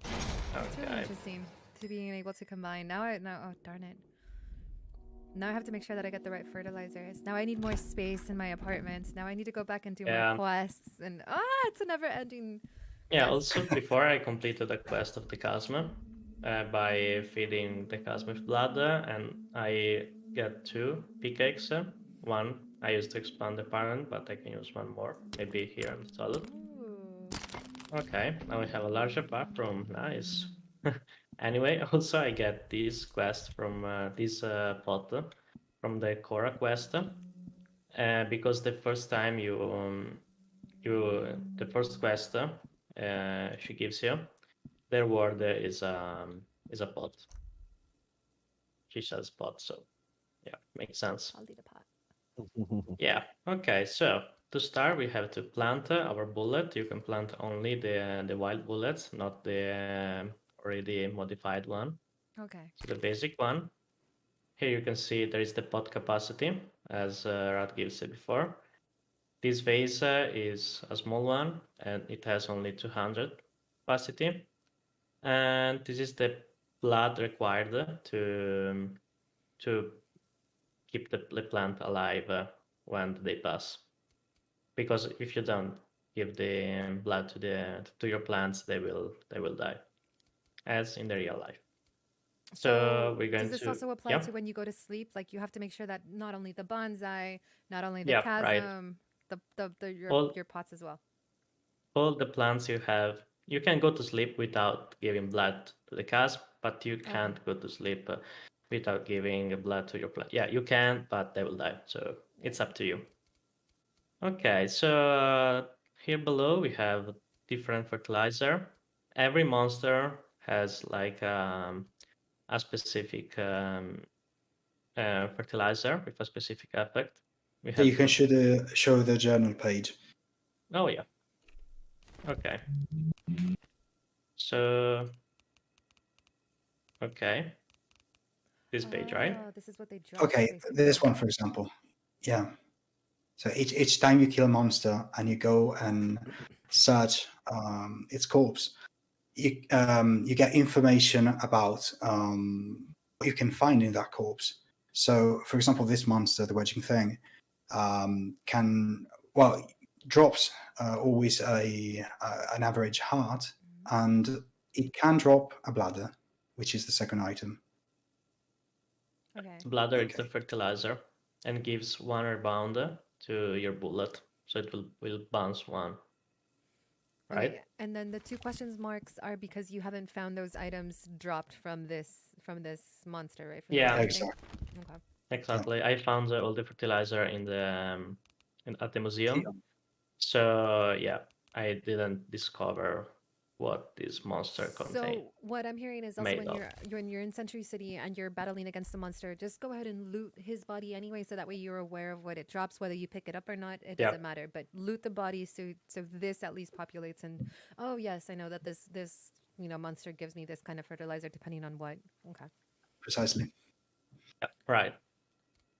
It's really Okay. interesting to being able to combine. Now, oh, darn it. Now I have to make sure that I get the right fertilizers. Now I need more space in my apartment. Now I need to go back and do Yeah. more quests. And it's a never-ending. Yeah, Yes. also before I completed the quest of the Cosmo by feeding the Cosmo with blood, and I get 2 pickaxe. One I used to expand the parent, but I can use one more, maybe here in the toilet. Ooh. Okay, now we have a larger bathroom. Nice. Anyway, also I get this quest from this pot from the Cora quest, because the first time the first quest she gives you, the reward is a pot. She says pot, so yeah, makes sense. I'll need a pot. Yeah. Okay. So to start, we have to plant our bullet. You can plant only the wild bullets, not the already modified one. Okay. So the basic one. Here you can see there is the pot capacity, as Radgil said before. This vase is a small one, and it has only 200 capacity. And this is the blood required to keep the plant alive when they pass. Because if you don't give the blood to your plants, they will die, as in the real life. So we're going does this to also apply yeah. to when you go to sleep? Like you have to make sure that not only the bonsai, not only the Yeah, right. chasm, All your pots as well. all the plants you have, you can go to sleep without giving blood to the cusp, but you Okay. can't go to sleep without giving blood to your plant. Yeah, you can, but they will die. So it's up to you. Okay, so here below we have different fertilizer. Every monster has like a specific fertilizer with a specific effect. We So have you can to... show the journal page. Oh yeah. Okay. So okay, this page, right? Oh, this is what they drop. Okay, Basically. this one, for example. Yeah. So each time you kill a monster and you go and search its corpse, you get information about what you can find in that corpse. So, for example, this monster, the wedging thing, can drops always an average heart, and it can drop a bladder, which is the second item. Okay. Bladder is the Okay. fertilizer and gives one rebound to your bullet, so it will bounce one. Right? Okay. And then the 2 questions marks are because you haven't found those items dropped from this monster, right? From the Yeah. wedging thing? Exactly. Okay. Exactly. I found all the fertilizer in the at the museum. So yeah, I didn't discover what this monster contained. So what I'm hearing is also made of. when you're in Century City and you're battling against the monster, just go ahead and loot his body anyway, so that way you're aware of what it drops, whether you pick it up or not. It Yeah. doesn't matter. But loot the body so this at least populates. And oh yes, I know that this monster gives me this kind of fertilizer depending on what. Okay. Precisely. Yeah, right.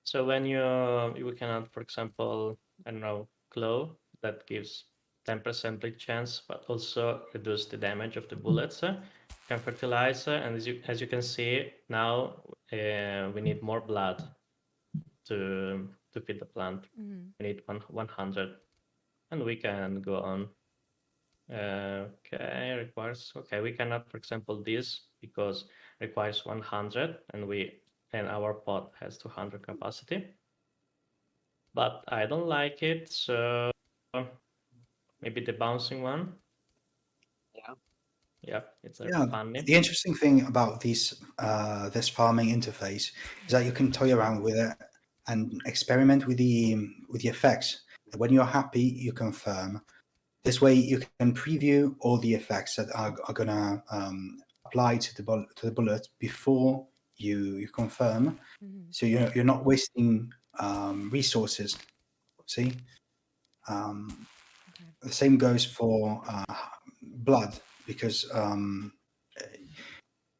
So when you can add, for example, I don't know, glow, that gives 10% bleed chance, but also reduce the damage of the bullets. Can fertilize, and as you can see now, we need more blood to feed the plant. Mhm. We need 100, and we can go on. Okay, requires. Okay, we cannot, for example, this because requires 100, and our pot has 200 capacity. But I don't like it, so maybe the bouncing one. Yeah. Yeah, it's Yeah, funny. the interesting thing about this farming interface is that you can toy around with it and experiment with the effects. When you're happy, you confirm. This way, you can preview all the effects that are gonna apply to the bullet before you confirm. Mhm. So you're not wasting resources. See, Okay. the same goes for blood, because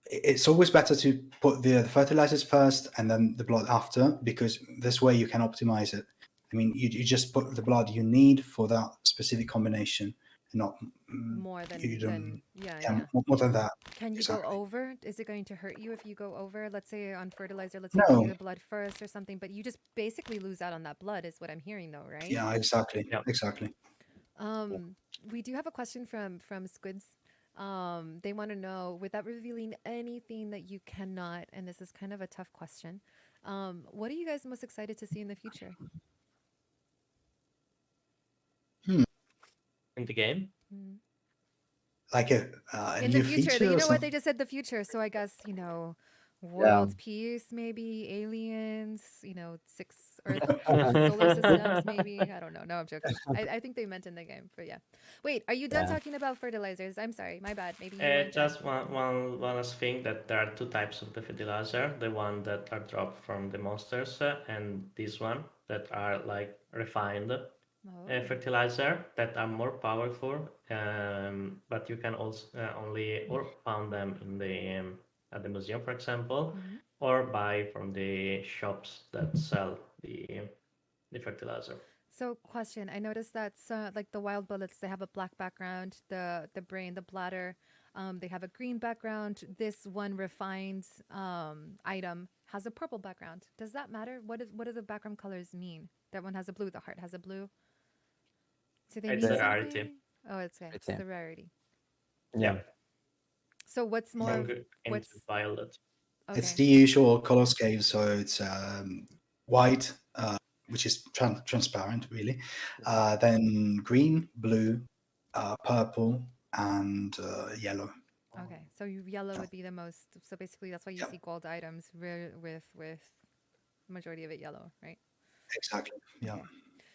it's always better to put the fertilizers first and then the blood after, because this way you can optimize it. I mean, you just put the blood you need for that specific combination, not More than you don't. yeah. More than that. Can you Exactly. go over? Is it going to hurt you if you go over? Let's say on fertilizer, let's say you No. do the blood first or something, but you just basically lose out on that blood, is what I'm hearing, though, right? Yeah, exactly. Yeah. Exactly. We do have a question from Squids. They want to know, without revealing anything that you cannot, and this is kind of a tough question, what are you guys most excited to see in the future? In the game. Like a In new the future, feature you or know what, something? they just said the future, so I guess, world peace, maybe aliens, 6 Earth solar systems, maybe. I don't know. No, I'm joking. I think they meant in the game, but yeah. Wait, are you done Yeah. talking about fertilizers? I'm sorry, my bad. Maybe you weren't Just done. one last thing, that there are 2 types of the fertilizer. The one that are dropped from the monsters, and this one that are like refined Oh. fertilizer that are more powerful, but you can also only or found them in the at the museum, for example, or buy from the shops that sell the fertilizer. So, question. I noticed that like the wild bullets, they have a black background. The brain, the bladder, they have a green background. This one refined item has a purple background. Does that matter? What do the background colors mean? That one has a blue. The heart has a blue. Do they It's mean a something? rarity. Oh, it's Yeah. the rarity. Yeah. So what's more? Into violet. Okay. It's the usual color scale, so it's white, which is transparent, really. Then green, blue, purple, and yellow. Okay, so yellow would be the most. So basically, that's why you see gold items with majority of it yellow, right? Exactly. Yeah. Okay.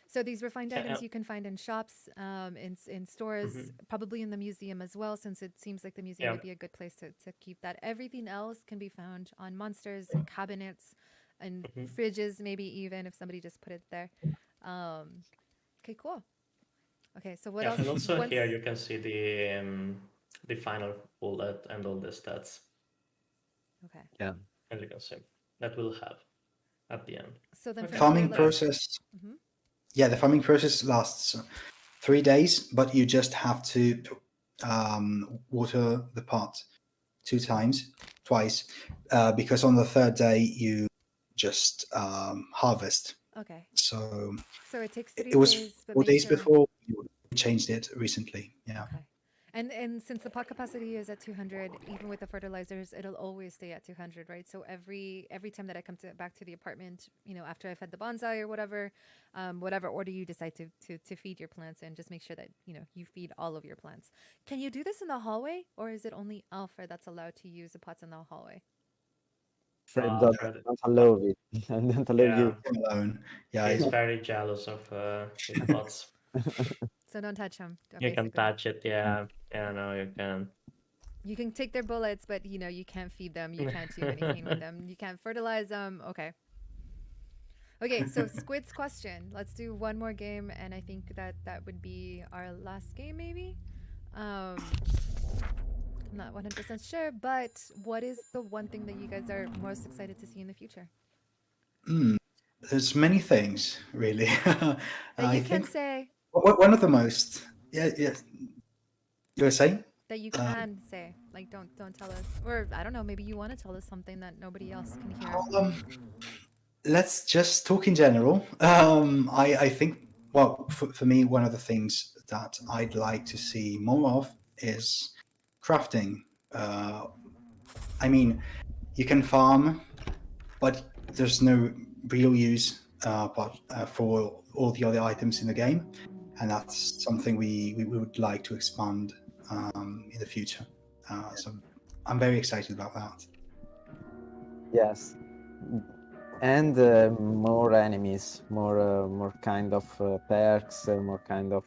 So these refined Yeah, items you can find in shops, in stores, Mhm. probably in the museum as well, since it seems like the museum Yeah. would be a good place to keep that. Everything else can be found on monsters and cabinets and Mhm. fridges, maybe even if somebody just put it there. Okay, cool. Okay, so what Yeah, else? and also Once, here you can see the final bullet and all the stats, okay, as you can see, that we'll have at the end. so then Okay. from here, Farming let's. process. Mhm. Yeah, the farming process lasts 3 days, but you just have to water the pot twice, because on the third day you just harvest. Okay, So so it takes it 3 was days, but 4 make days sure. before you changed it recently. Yeah. Okay. And since the pot capacity is at 200, even with the fertilizers, it'll always stay at 200, right? So every time that I come back to the apartment, after I've had the bonsai or whatever, whatever order you decide to feed your plants in, just make sure that you feed all of your plants. Can you do this in the hallway, or is it only Alfred that's allowed to use the pots in the hallway? Fred Fred, don't allow it. Don't allow yeah, you. Him alone. Yeah. he's very jealous of his pots. So don't touch them. You can Basically, touch it, yeah. Yeah, no, you can. you can take their bullets, but you can't feed them. You can't do anything with them. You can't fertilize them. Okay. Okay, so Squid's question. Let's do one more game, and I think that would be our last game, maybe. I'm not 100% sure, but what is the one thing that you guys are most excited to see in the future? There's many things, really. That I you can think say. one of the most. Yeah, yeah. You were saying? That you can say. Like, don't tell us, or I don't know. Maybe you want to tell us something that nobody else can hear. Let's just talk in general. I think, well, for me, one of the things that I'd like to see more of is crafting. I mean, you can farm, but there's no real use for all the other items in the game, and that's something we would like to expand in the future. So I'm very excited about that. Yes. And more enemies, more kind of perks, more kind of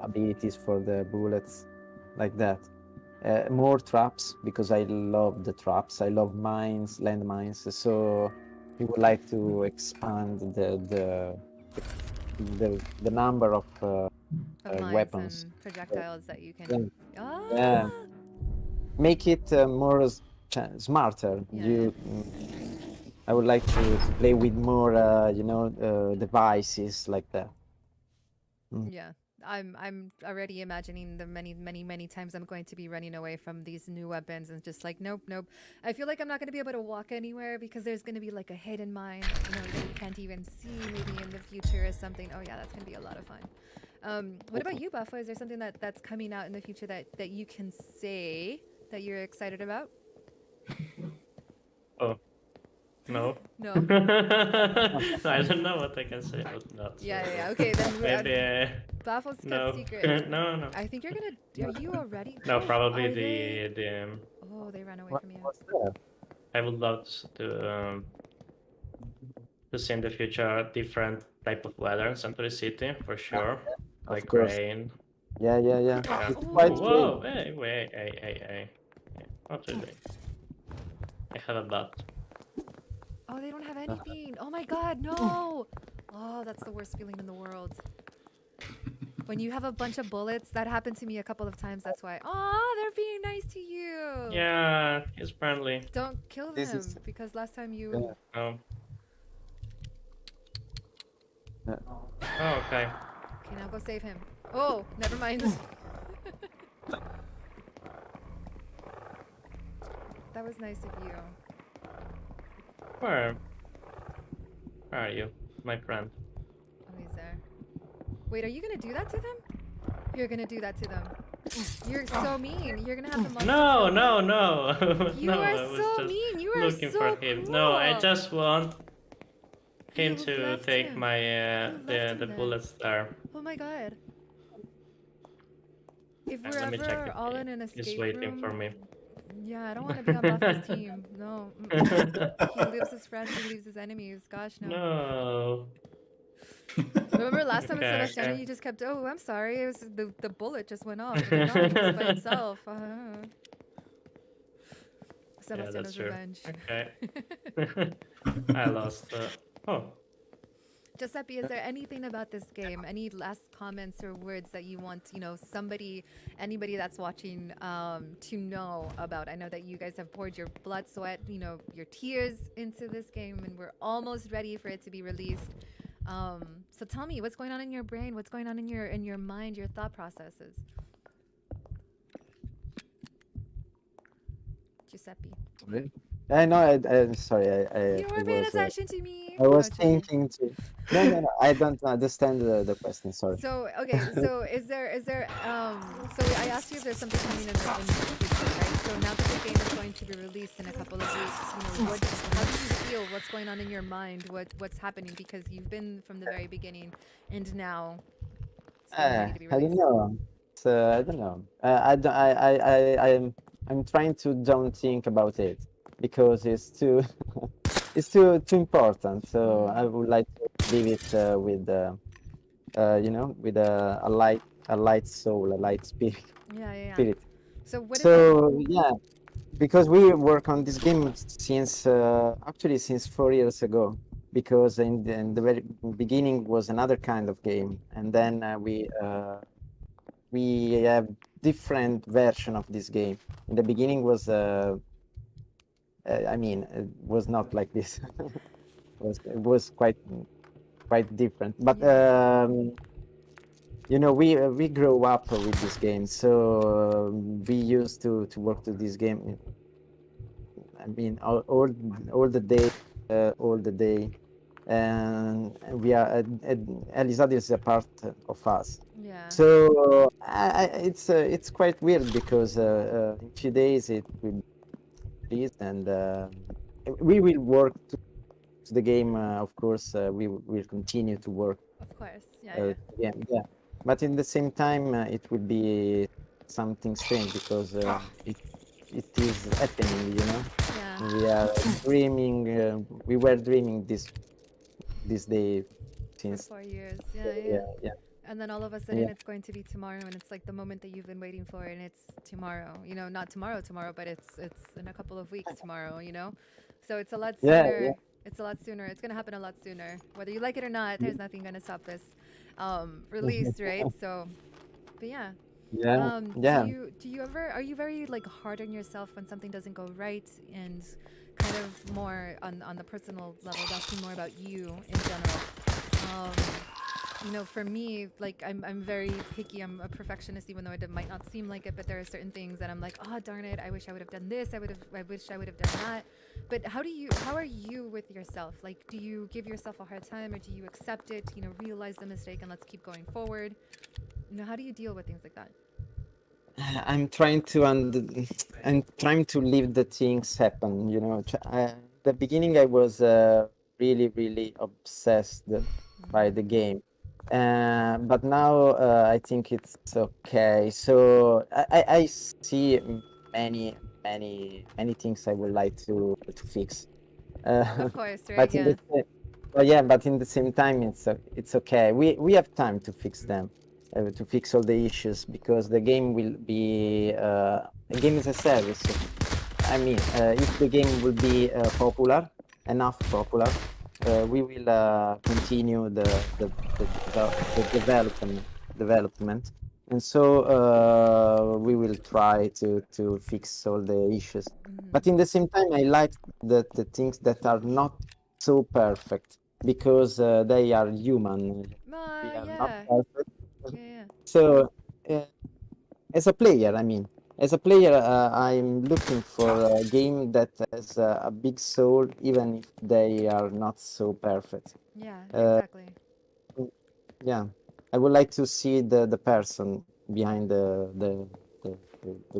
abilities for the bullets, like that. More traps, because I love the traps. I love mines, landmines. So we would like to expand the number of Of mines weapons. and projectiles that you can. Yeah. Make it more smarter. Yeah. I would like to play with more, devices like that. Yeah. I'm already imagining the many times I'm going to be running away from these new weapons and just like nope. I feel like I'm not going to be able to walk anywhere because there's going to be like a hidden mine, that you can't even see maybe in the future or something. Oh yeah, that's going to be a lot of fun. What about you, Buffa? Is there something that's coming out in the future that you can say that you're excited about? Oh, no. No. I don't know what I can say about that. Yeah. Okay, then Maybe Baffle's kept no. secret. No. I think you're gonna. Are you already? No, probably Are they? the Oh, they ran away from you. What's that? I would love to see in the future different type of weather in Century City for sure, like course. rain. Yeah. Yeah. It's quite Whoa! great. Hey! Not really. I have a bat. Oh, they don't have anything. Oh my God, no! Oh, that's the worst feeling in the world. When you have a bunch of bullets, that happened to me a couple of times. That's why. Oh, they're being nice to you. Yeah, he's friendly. Don't kill This them is- because last time you. Yeah. Oh. Yeah. Oh, okay. Okay, now go save him. Oh, never mind. That was nice of you. Where are you, my friend? Oh, he's there. Wait, are you gonna do that to them? You're gonna do that to them. You're so mean. You're gonna have the monster. No. You No, are I was so just mean. You are looking so for him. No, I cruel. just want him You to left take him. my left the him there. bullets there. Oh my God. If And we're let me check ever if all in an escape he's waiting room, for me. yeah, I don't want to be on Buffy's team. No. He leaves his friends, he leaves his enemies. Gosh, no. No. Remember last time with Okay, Sebastiano, okay. you just kept, oh, I'm sorry, it was the bullet just went off. It did not just by itself. Yeah, that's Sebastiano's true. revenge. Okay. I lost. Oh, Giuseppe, is there anything about this game, any last comments or words that you want, anybody that's watching to know about? I know that you guys have poured your blood, sweat, your tears into this game, and we're almost ready for it to be released. So tell me, what's going on in your brain? What's going on in your mind, your thought processes? Giuseppe. Sorry. I know. I'm sorry. You I weren't paying was. attention to me. I No, was joking. thinking to. No, no, no. I don't understand the question. Sorry. So okay, so so I asked you if there's something coming in the future, right? So now that the game is going to be released in a couple of weeks, how do you feel? What's going on in your mind? What's happening? Because you've been from the very beginning, and now it's getting ready to be I don't released. know. I don't know. I don't. I'm trying to don't think about it because it's too it's too important. So I would like to leave it with with a light soul, a light spirit. Yeah, yeah, yeah. Spirit. So what is it? So yeah, because we work on this game since actually since 4 years ago. Because in the very beginning was another kind of game, and then we have different version of this game. In the beginning was I mean, it was not like this. It was quite different. But we grow up with this game, so we used to work to this game. I mean, all the day, all the day, and we are. Elisade is a part of us. Yeah. So it's quite weird because in few days it will be released, and we will work to the game. Of course, we will continue to work. Of course. Yeah, Yeah, yeah. But in the same time, it will be something strange because it is happening. yeah. We are dreaming. We were dreaming this day For since 4 years. Yeah, yeah, yeah. yeah, And then all of a yeah. sudden it's going to be tomorrow, and it's like the moment that you've been waiting for, and it's tomorrow. Not tomorrow, but it's in a couple of weeks tomorrow. So it's a lot Yeah, sooner. yeah. It's a lot sooner. It's gonna happen a lot sooner. Whether you like it or not, there's nothing gonna stop this release, right? So, but yeah. Yeah, Do yeah. you ever are you very like hard on yourself when something doesn't go right, and kind of more on the personal level, asking more about you in general? Um, for me, like I'm very picky. I'm a perfectionist, even though it might not seem like it. But there are certain things that I'm like, oh darn it, I wish I would have done this. I wish I would have done that. But how are you with yourself? Like, do you give yourself a hard time, or do you accept it? Realize the mistake and let's keep going forward. How do you deal with things like that? I'm trying to I'm trying to leave the things happen. The beginning I was really really obsessed by the game, but now I think it's okay. So I see many things I would like to fix. Of course, right? But in Yeah. but in the same time, it's okay. We have time to fix them, to fix all the issues because the game will be a game as a service. I mean, if the game will be enough popular, we will continue the development, and so we will try to fix all the issues. But in the same time, I like the things that are not so perfect because they are human. We are not Yeah. perfect. Yeah, yeah. So, as a player, I mean, as a player, I'm looking for a game that has a big soul, even if they are not so perfect. Yeah, Uh, exactly. yeah, I would like to see the person behind the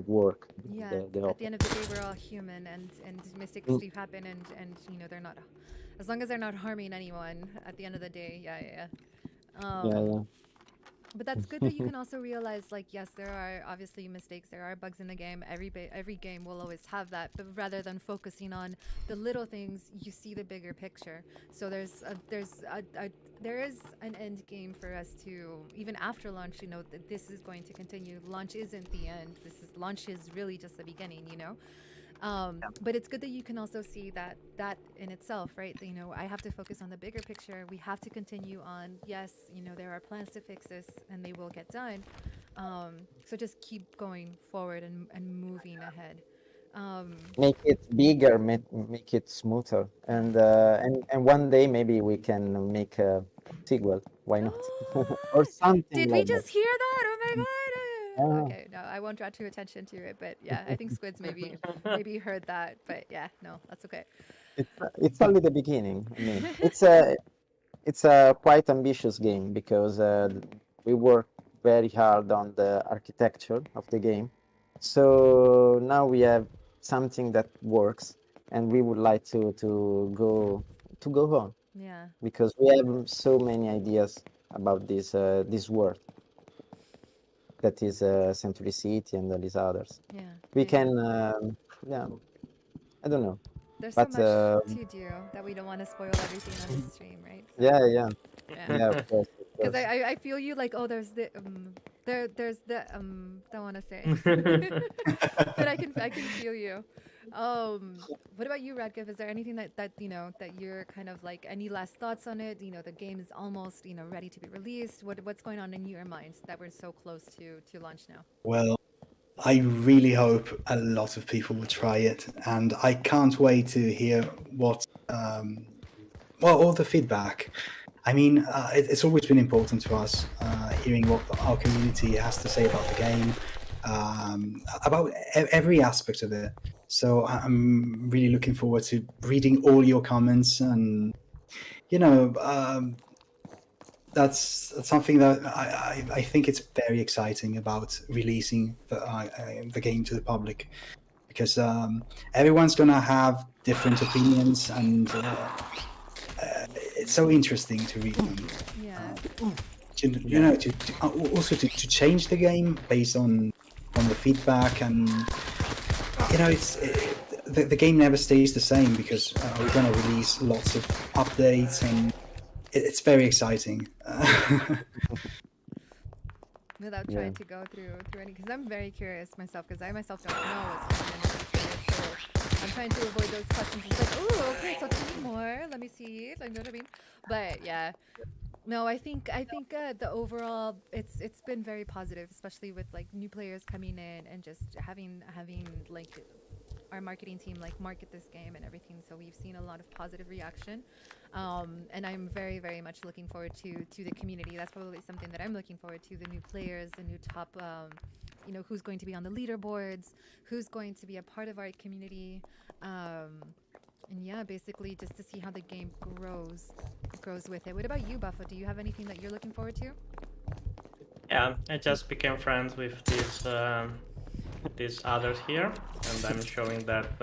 work, Yeah, the at the opera. end of the day, we're all human, and mistakes Mm, do happen, and they're not, as long as they're not harming anyone. At the end of the day, yeah, yeah, yeah. yeah, yeah. But that's good that you can also realize, like, yes, there are obviously mistakes, there are bugs in the game. Every game will always have that. But rather than focusing on the little things, you see the bigger picture. So there is an end game for us to, even after launch, that this is going to continue. Launch isn't the end. Launch is really just the beginning. But it's good that you can also see that in itself, right? I have to focus on the bigger picture. We have to continue on. Yes, there are plans to fix this, and they will get done. So just keep going forward and moving ahead. Make it bigger, make it smoother, and one day maybe we can make a sequel. Why not? Or something Did we like that. just hear that? Oh my god! Ah. Okay, no, I won't draw too attention to it, but yeah, I think Squids maybe heard that, but yeah, no, that's okay. It's only the beginning. I mean, it's a quite ambitious game because we work very hard on the architecture of the game. So now we have something that works, and we would like to go on Yeah. because we have so many ideas about this world that is Century City and all these others. Yeah. We yeah. can, yeah, I don't know. There's But so much to do that we don't want to spoil everything on the stream, right? So, yeah, yeah. of course. Because I feel you like, oh, there's the there's the don't want to say, but I can feel you. What about you, Radcliffe? Is there anything that that you're kind of like, any last thoughts on it? The game is almost ready to be released. What's going on in your mind that we're so close to launch now? Well, I really hope a lot of people will try it, and I can't wait to hear what, all the feedback. I mean, it's always been important to us hearing what our community has to say about the game, about every aspect of it. So I'm really looking forward to reading all your comments, and that's something that I think it's very exciting about releasing the game to the public, because everyone's gonna have different opinions, and it's so interesting to read them. Yeah. Also to change the game based on the feedback, and the game never stays the same, because we're gonna release lots of updates, and it's very exciting. Without trying to go through any, because I'm very curious myself, because I myself don't know what's going on in the future, so I'm trying to avoid those questions. It's like, oh, okay, so tell me more. Let me see. Like, you know what I mean? But yeah, no, I think the overall, it's been very positive, especially with like new players coming in and just having like our marketing team like market this game and everything. So we've seen a lot of positive reaction, and I'm very, very much looking forward to the community. That's probably something that I'm looking forward to: the new players, the new top, who's going to be on the leaderboards, who's going to be a part of our community, and yeah, basically just to see how the game grows with it. What about you, Buffo? Do you have anything that you're looking forward to? Yeah, I just became friends with these others here, and I'm showing that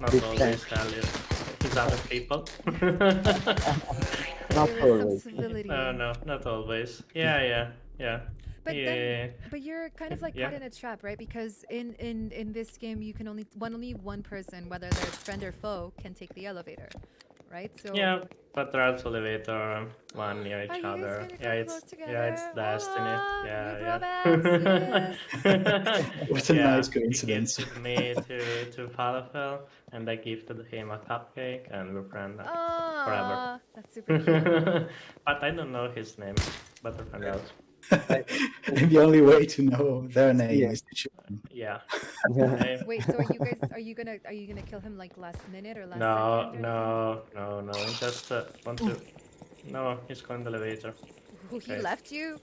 not always his other people. Not There is always. some civility. No, not always. Yeah. But but you're kind of like Yeah. caught in a trap, right? Because in this game, you can only one person, whether they're friend or foe, can take the elevator, right? So Yeah, but there's elevator one near Are each you guys other. gonna Yeah, come it's close it's together? destiny. Aw, Yeah, new yeah. What a Yeah, nice he coincidence. gifted me to Falafel, and I gifted him a cupcake, and we're friends forever. Aw, that's super cute. But I don't know his name, but we're friends out. And the only way to know their name Yeah. is to shoot them. Yeah. Yeah. I- Wait, so are you gonna kill him like last minute or last No, second? no. I just want to. No, he's going the elevator. Who he Okay. left you?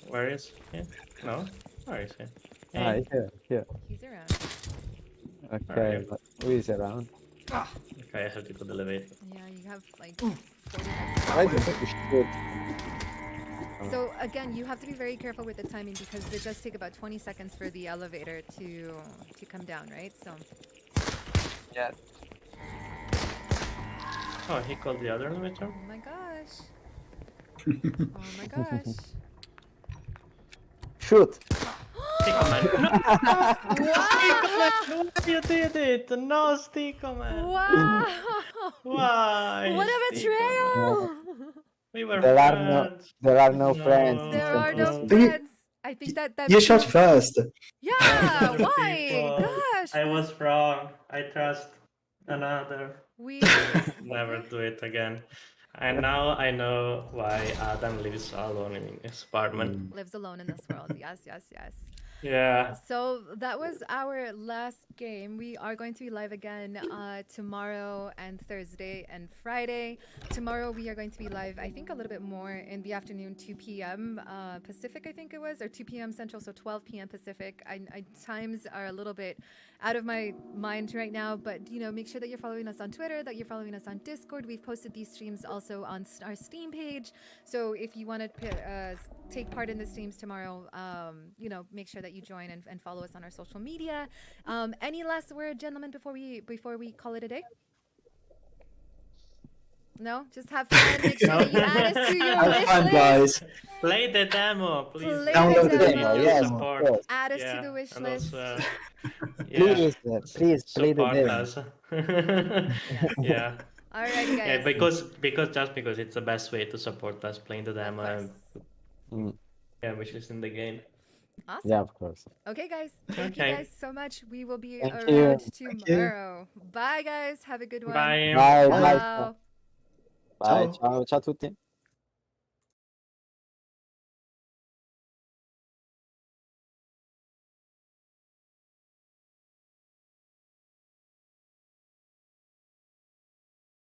Where is he? No? Where is he? Ah, Hey. here. He's around. Okay, Alright. but who is around? Okay, I have to go to the elevator. Yeah, you have like 40 minutes. I think we should. So again, you have to be very careful with the timing, because it does take about 20 seconds for the elevator to come down, right? So Yeah. Oh, he called the other elevator? oh my gosh. Oh my gosh. Shoot. Stickman. No, Wow! you did it! No, Stickman! Wow! Why? What a betrayal! We were There are no friends. there are no friends. in There are no Simplicity. But you- friends. I think that You shot proves- first. Yeah, Other why? people. Gosh, I was wrong. I trust another. we Never do it again. And now I know why Adam lives alone in his apartment. lives alone in this world. Yes, yes, yes. Yeah. So that was our last game. We are going to be live again tomorrow and Thursday and Friday. Tomorrow we are going to be live, I think, a little bit more in the afternoon, 2 p.m. Pacific, I think it was, or 2 p.m. Central, so 12 p.m. Pacific. Times are a little bit out of my mind right now, but make sure that you're following us on Twitter, that you're following us on Discord. We've posted these streams also on our Steam page. So if you want to take part in the streams tomorrow, make sure that you join and follow us on our social media. Any last word, gentlemen, before we call it a day? No, just have fun. Make sure that you add us to your Have wish fun, list. guys. Play the demo, please. Play Download the the demo, demo. Yes, of Support. course. Add us Yeah, to the wish and list. also, Please, please play the support demo. us. Yes. Yeah. Alrighty, Yeah, guys. because it's the best way to support us playing the Of demo and course. wishes in the game. Awesome. Yeah, of course. Okay, guys. Thank you Okay. guys so much. We will be Thank you. around Thank you. tomorrow. Bye, guys. Have a good one. Bye. Bye, bye. Ciao. Bye. Ciao. Ciao, ciao a tutti.